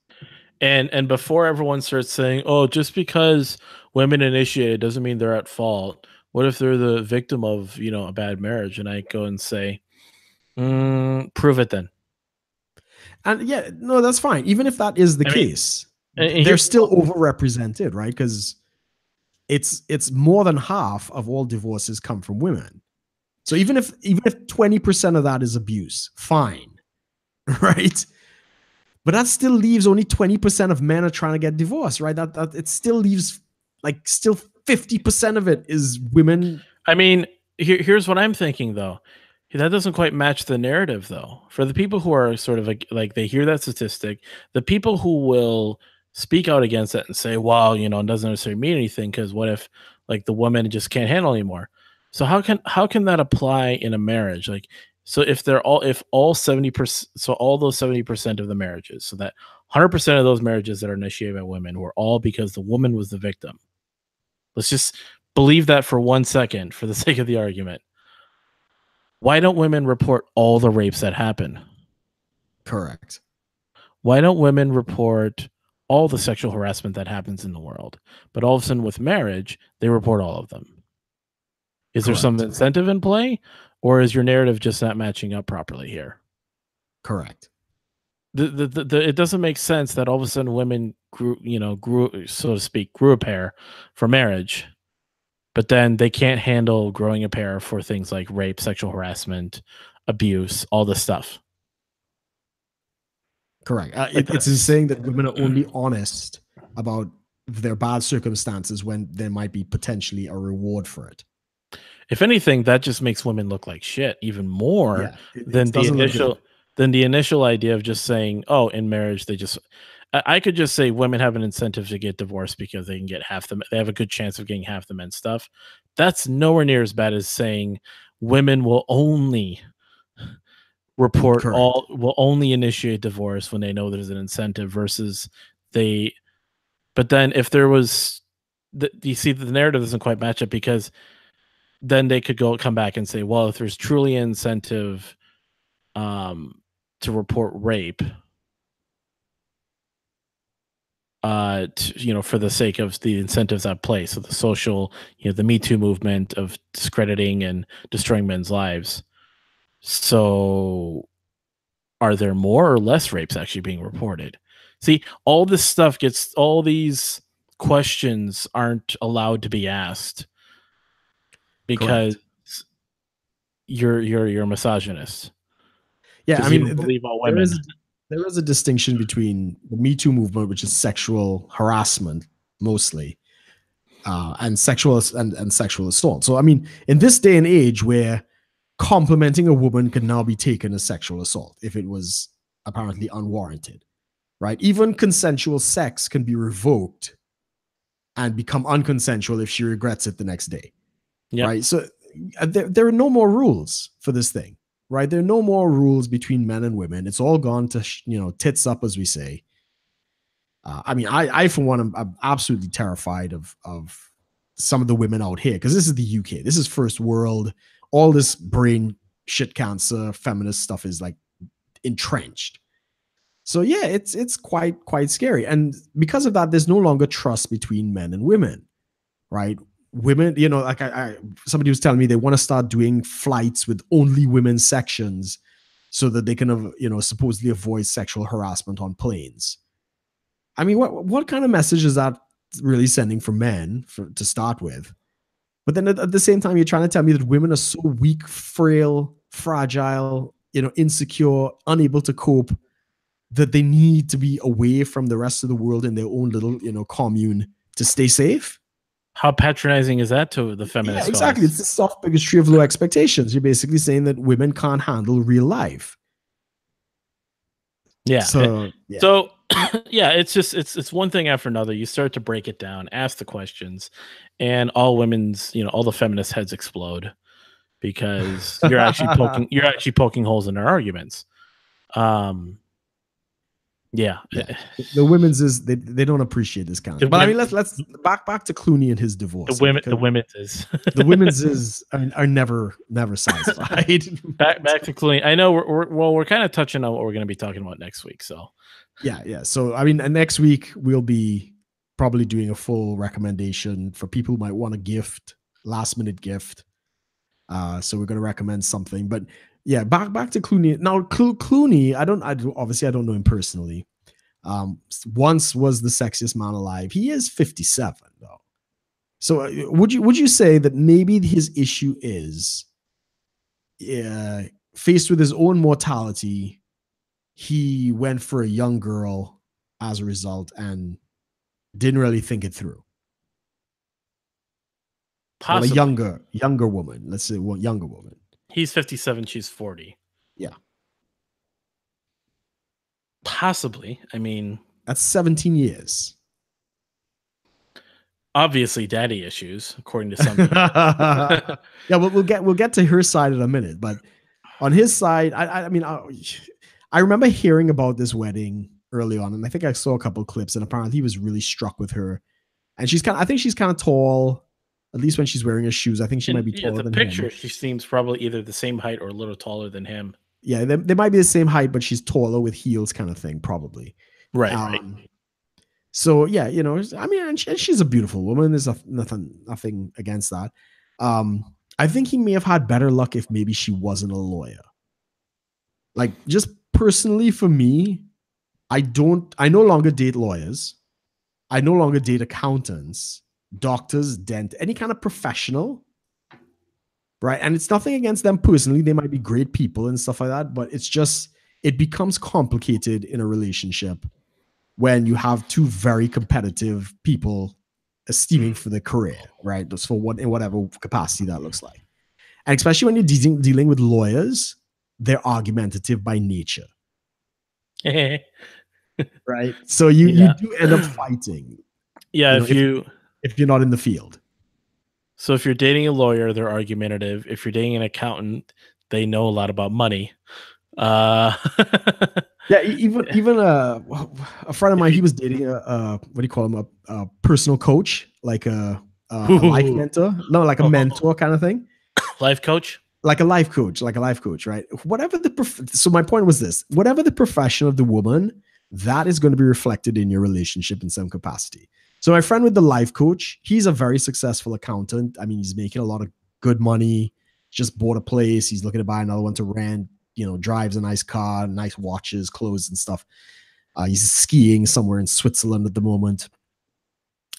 And before everyone starts saying, "Oh, just because women initiate it doesn't mean they're at fault. What if they're the victim of, a bad marriage?" And I go and say, "Prove it then." And yeah, no, that's fine. Even if that is the I mean, case, and they're here's still overrepresented, right? Because it's more than half of all divorces come from women. So even if 20% of that is abuse, fine, right? But that still leaves only 20% of men are trying to get divorced, right? That it still leaves like still 50% of it is women. I mean, here's what I'm thinking though. That doesn't quite match the narrative though. For the people who are sort of like they hear that statistic, the people who will speak out against it and say, "Well, it doesn't necessarily mean anything, because what if, like, the woman just can't handle anymore?" So how can that apply in a marriage? Like, so if all 70%, so all those 70% of the marriages, so that 100% of those marriages that are initiated by women were all because the woman was the victim. Let's just believe that for 1 second for the sake of the argument. Why don't women report all the rapes that happen? Correct. Why don't women report all the sexual harassment that happens in the world? But all of a sudden, with marriage, they report all of them. Is there some Correct. incentive in play, or is your narrative just not matching up properly here? Correct. It doesn't make sense that all of a sudden women grew, so to speak, grew a pair for marriage, but then they can't handle growing a pair for things like rape, sexual harassment, abuse, all this stuff. Correct. It's insane that women are only honest about their bad circumstances when there might be potentially a reward for it. If anything, that just makes women look like shit even more than the initial idea of just saying, "Oh, in marriage, they just." I could just say women have an incentive to get divorced because they can get half the. They have a good chance of getting half the men's stuff. That's nowhere near as bad as saying women will only report will only initiate divorce when they know there's an incentive versus they. But then if there was, you see, the narrative doesn't quite match up because then they could come back and say, well, if there's truly an incentive to report rape, for the sake of the incentives at play, so the social, the Me Too movement of discrediting and destroying men's lives. So are there more or less rapes actually being reported? See, all this stuff all these questions aren't allowed to be asked because you're a misogynist. Yeah, I mean, believe all women. There is a distinction between the Me Too movement, which is sexual harassment mostly, and sexual assault. So, I mean, in this day and age where complimenting a woman can now be taken as sexual assault if it was apparently unwarranted, right? Even consensual sex can be revoked and become unconsensual if she regrets it the next day, right? So there are no more rules for this thing, right? There are no more rules between men and women. It's all gone to, tits up, as we say. I mean, I for one, I'm absolutely terrified of some of the women out here because this is the UK. This is first world. All this brain shit cancer, feminist stuff is like entrenched. So yeah, it's quite scary. And because of that, there's no longer trust between men and women, right? Women, like somebody was telling me they want to start doing flights with only women's sections so that they can, supposedly avoid sexual harassment on planes. I mean, what kind of message is that really sending for men to start with? But then at the same time, you're trying to tell me that women are so weak, frail, fragile, insecure, unable to cope, that they need to be away from the rest of the world in their own little, commune to stay safe. How patronizing is that to the feminist? Yeah, exactly. It's the soft bigotry of low expectations. You're basically saying that women can't handle real life. Yeah. So yeah, it's one thing after another. You start to break it down, ask the questions, and all the feminist heads explode because you're actually poking holes in their arguments. Yeah. The women's is they don't appreciate this kind of. But I mean, let's back to Clooney and his divorce. The women's is are never satisfied. back to Clooney. I know we're kind of touching on what we're going to be talking about next week. So yeah. So I mean, next week we'll be probably doing a full recommendation for people who might want a last minute gift. So we're going to recommend something, but. Yeah, back to Clooney. Now, Clooney, I don't know him personally. Once was the sexiest man alive. He is 57 though. So would you say that maybe his issue is faced with his own mortality, he went for a young girl as a result and didn't really think it through? Possibly. Well, a younger woman. Let's say one younger woman. He's 57, she's 40. Yeah. Possibly. I mean, that's 17 years. Obviously daddy issues, according to some people. Yeah, we'll get to her side in a minute, but on his side, I mean, I remember hearing about this wedding early on, and I think I saw a couple of clips, and apparently he was really struck with her. And I think she's kind of tall. At least when she's wearing his shoes, I think she might And be yeah, taller the than picture, him. she seems probably either the same height or a little taller than him. Yeah, they might be the same height, but she's taller with heels, kind of thing, probably. Right, right. Um, so yeah, I mean, and she's a beautiful woman. There's nothing against that. I think he may have had better luck if maybe she wasn't a lawyer. Like, just personally for me, I no longer date lawyers. I no longer date accountants, doctors, any kind of professional, right? And it's nothing against them personally. They might be great people and stuff like that, but it becomes complicated in a relationship when you have two very competitive people esteeming for their career, right? Just for what in whatever capacity that looks like. And especially when you're dealing with lawyers, they're argumentative by nature. Right. So you Yeah. do end up fighting. Yeah, if you're not in the field. So if you're dating a lawyer, they're argumentative. If you're dating an accountant, they know a lot about money. Uh Yeah, even a friend of mine, he was dating what do you call him, a personal coach, like a life mentor, no, like a mentor kind of thing, life coach, like a life coach, right? So my point was this: whatever the profession of the woman, that is going to be reflected in your relationship in some capacity. So my friend with the life coach, he's a very successful accountant. I mean, he's making a lot of good money. Just bought a place. He's looking to buy another one to rent. Drives a nice car, nice watches, clothes, and stuff. He's skiing somewhere in Switzerland at the moment.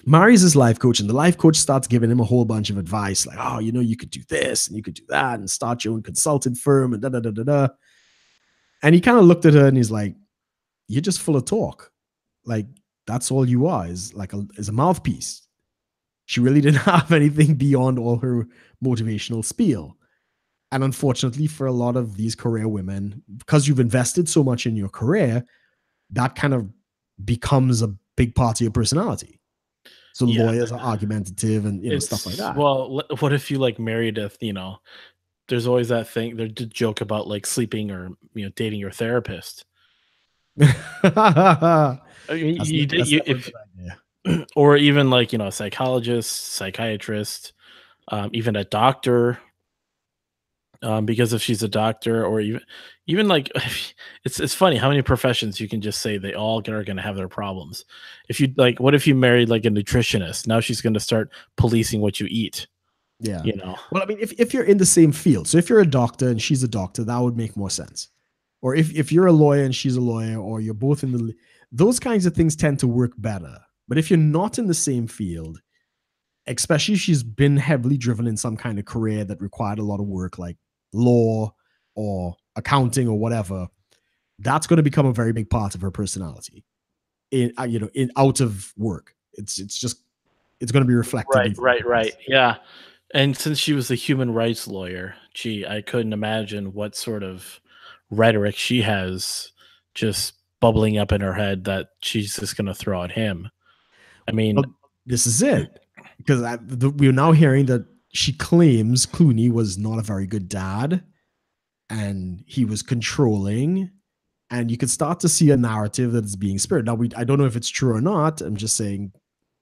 Marries his life coach, and the life coach starts giving him a whole bunch of advice, like, oh, you could do this and you could do that and start your own consulting firm and da da da da da. And he kind of looked at her and he's like, you're just full of talk. Like, that's all you are, is a mouthpiece. She really didn't have anything beyond all her motivational spiel. And unfortunately, for a lot of these career women, because you've invested so much in your career, that kind of becomes a big part of your personality. So yeah, lawyers are argumentative and stuff like that. Well, what if you married a, there's always that thing, there's a joke about sleeping or dating your therapist. I mean, That's never a good idea. or even a psychologist, psychiatrist, even a doctor. Because if she's a doctor, or even it's funny how many professions you can just say they all are going to have their problems. If you what if you married a nutritionist? Now she's going to start policing what you eat. Yeah. Well, I mean, if you're in the same field, so if you're a doctor and she's a doctor, that would make more sense. Or if you're a lawyer and she's a lawyer, or you're both in those kinds of things tend to work better. But if you're not in the same field, especially if she's been heavily driven in some kind of career that required a lot of work, like law or accounting or whatever, that's going to become a very big part of her personality in out of work. It's going to be reflected. Right. Yeah. And since she was a human rights lawyer, gee, I couldn't imagine what sort of rhetoric she has just bubbling up in her head that she's just going to throw at him. I mean, well, this is it, because we're now hearing that she claims Clooney was not a very good dad and he was controlling, and you can start to see a narrative that is being spread. Now, I don't know if it's true or not. I'm just saying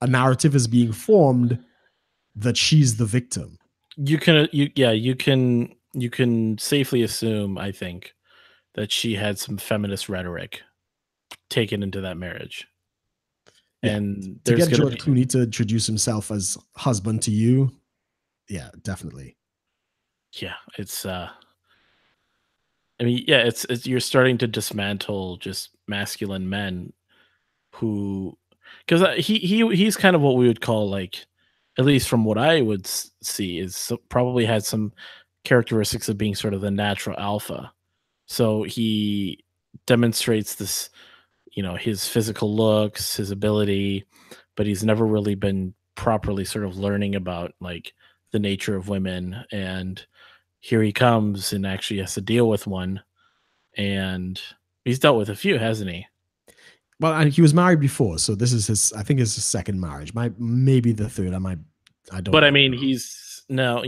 a narrative is being formed that she's the victim. You can safely assume, I think, that she had some feminist rhetoric taken into that marriage. Yeah. And to get George Clooney to introduce himself as husband to you, yeah, definitely. Yeah, it's I mean, yeah, it's you're starting to dismantle just masculine men who, because he's kind of what we would call, at least from what I would see, is probably had some characteristics of being sort of the natural alpha. So he demonstrates this, his physical looks, his ability, but he's never really been properly sort of learning about the nature of women. And here he comes and actually has to deal with one, and he's dealt with a few, hasn't he? Well, and he was married before, so this is I think it's his second marriage. Maybe the third. I don't. But know. I mean, he's now,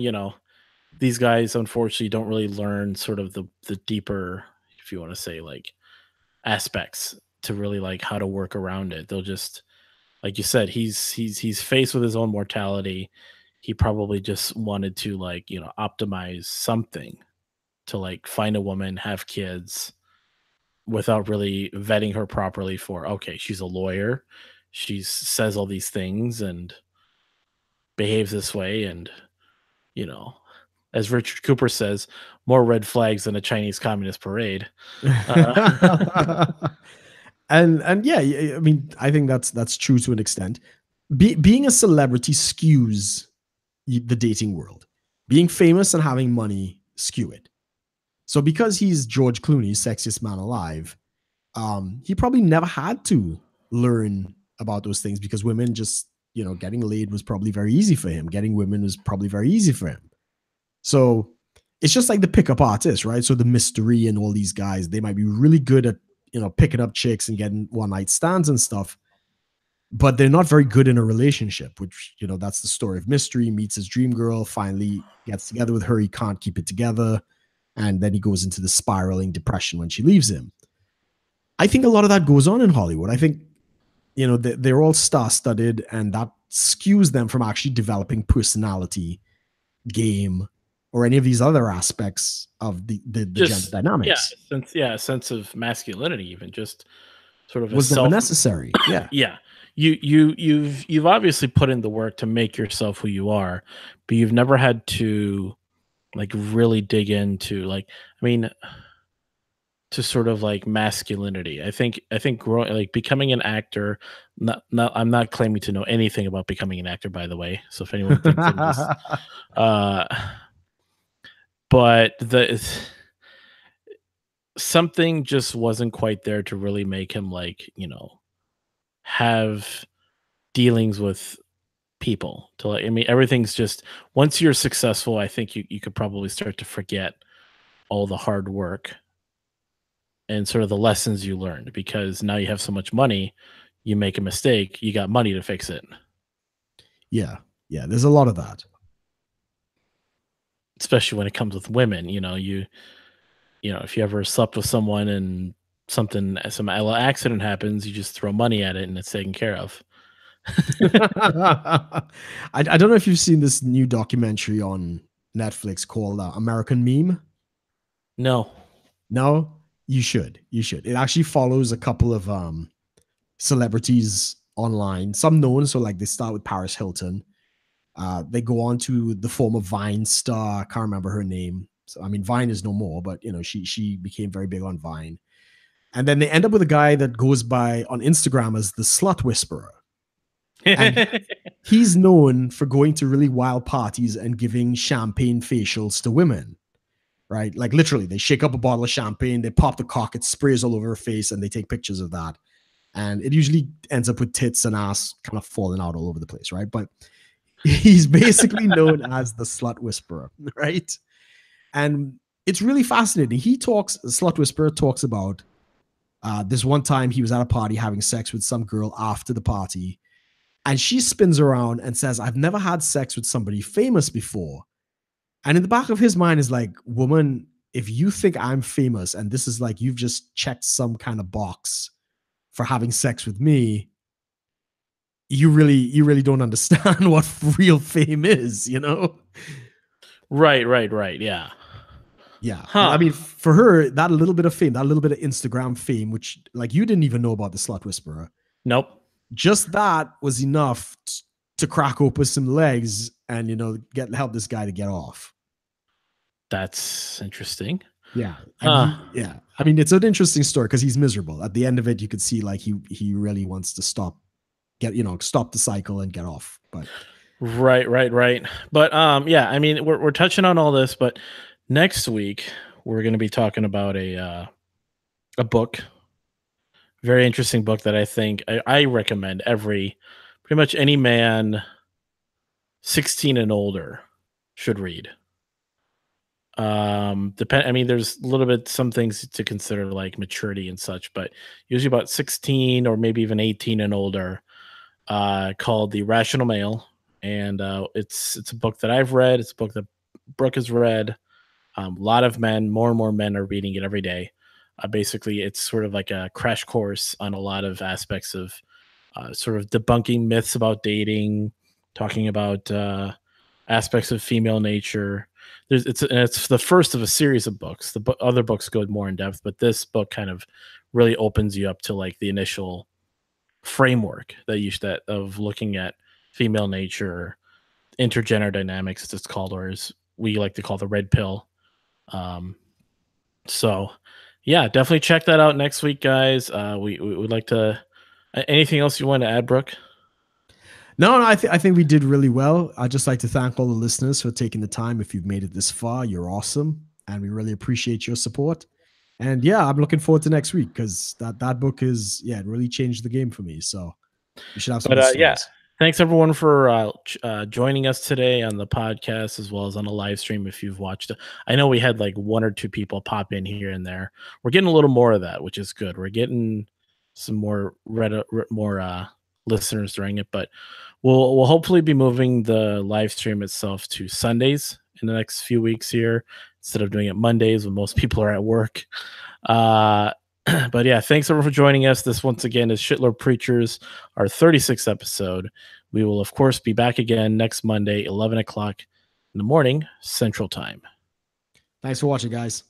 these guys unfortunately don't really learn sort of the deeper, if you want to say, aspects to really how to work around it. They'll just, like you said, he's faced with his own mortality. he probably just wanted to like, optimize something to like find a woman, have kids without really vetting her properly for, okay, she's a lawyer, she says all these things and behaves this way, and you know, as Richard Cooper says, more red flags than a Chinese Communist parade. Uh, and yeah, I mean, I think that's true to an extent. Being a celebrity skews the dating world. Being famous and having money skew it. So because he's George Clooney, sexiest man alive, he probably never had to learn about those things because women just, getting laid was probably very easy for him. Getting women was probably very easy for him. So it's just like the pickup artist, right? So the Mystery and all these guys, they might be really good at, picking up chicks and getting one night stands and stuff, but they're not very good in a relationship, which, that's the story of Mystery. Meets his dream girl, finally gets together with her. He can't keep it together. And then he goes into the spiraling depression when she leaves him. I think a lot of that goes on in Hollywood. I think, they're all star-studded, and that skews them from actually developing personality, game, or any of these other aspects of the gender dynamics. A sense of masculinity, even just sort of was never necessary. Yeah. Yeah. You've obviously put in the work to make yourself who you are, but you've never had to like really dig into to sort of like masculinity. I think growing, like becoming an actor, I'm not claiming to know anything about becoming an actor, by the way. So if anyone thinks I'm just but something just wasn't quite there to really make him like, have dealings with people to like, I mean, everything's just, once you're successful, I think you could probably start to forget all the hard work and sort of the lessons you learned, because now you have so much money, you make a mistake, you got money to fix it. Yeah. There's a lot of that, especially when it comes with women. If you ever slept with someone and some accident happens, you just throw money at it and it's taken care of. I don't know if you've seen this new documentary on Netflix called American Meme. No, you should. It actually follows a couple of celebrities online, some known. So like they start with Paris Hilton. They go on to the former Vine star. I can't remember her name. So I mean, Vine is no more, but she became very big on Vine. And then they end up with a guy that goes by on Instagram as the Slut Whisperer. And he's known for going to really wild parties and giving champagne facials to women, right? Like literally, they shake up a bottle of champagne, they pop the cork, it sprays all over her face, and they take pictures of that. And it usually ends up with tits and ass kind of falling out all over the place, right? But he's basically known as the Slut Whisperer, right? And it's really fascinating. Slut Whisperer talks about this one time he was at a party having sex with some girl after the party. And she spins around and says, I've never had sex with somebody famous before. And in the back of his mind is like, woman, if you think I'm famous and this is like, you've just checked some kind of box for having sex with me, you really don't understand what real fame is, Right. Yeah. Yeah. Huh. I mean, for her, that little bit of fame, that little bit of Instagram fame, which like you didn't even know about the Slut Whisperer. Nope. Just that was enough to crack open some legs and, help this guy to get off. That's interesting. Yeah. Yeah. I mean, it's an interesting story because he's miserable. At the end of it, you could see like he really wants to stop the cycle and get off. But right. But yeah, I mean, we're touching on all this, but next week we're going to be talking about a book. Very interesting book that I think I recommend pretty much any man 16 and older should read. I mean, there's a little bit, some things to consider like maturity and such, but usually about 16 or maybe even 18 and older, called The Rational Male. And it's a book that I've read. It's a book that Brooke has read. A lot of men, more and more men are reading it every day. Basically, it's sort of like a crash course on a lot of aspects of sort of debunking myths about dating, talking about aspects of female nature. It's the first of a series of books. The other books go more in depth, but this book kind of really opens you up to like the initial framework that of looking at female nature, intergender dynamics, as it's called, or as we like to call the red pill. So yeah, definitely check that out next week, guys. We would like to. Anything else you want to add, Brooke? No, I think we did really well. I'd just like to thank all the listeners for taking the time. If you've made it this far, you're awesome, and we really appreciate your support. And yeah, I'm looking forward to next week because that book it really changed the game for me. So we should have some good stories. Yeah, thanks everyone for joining us today on the podcast as well as on the live stream. If you've watched it, I know we had like 1 or 2 people pop in here and there. We're getting a little more of that, which is good. We're getting some more listeners during it, but we'll hopefully be moving the live stream itself to Sundays in the next few weeks here instead of doing it Mondays when most people are at work. But yeah, thanks everyone for joining us. This once again is Shitlord Preachers, our 36th episode. We will of course be back again next Monday, 11 o'clock in the morning Central Time. Thanks for watching, guys.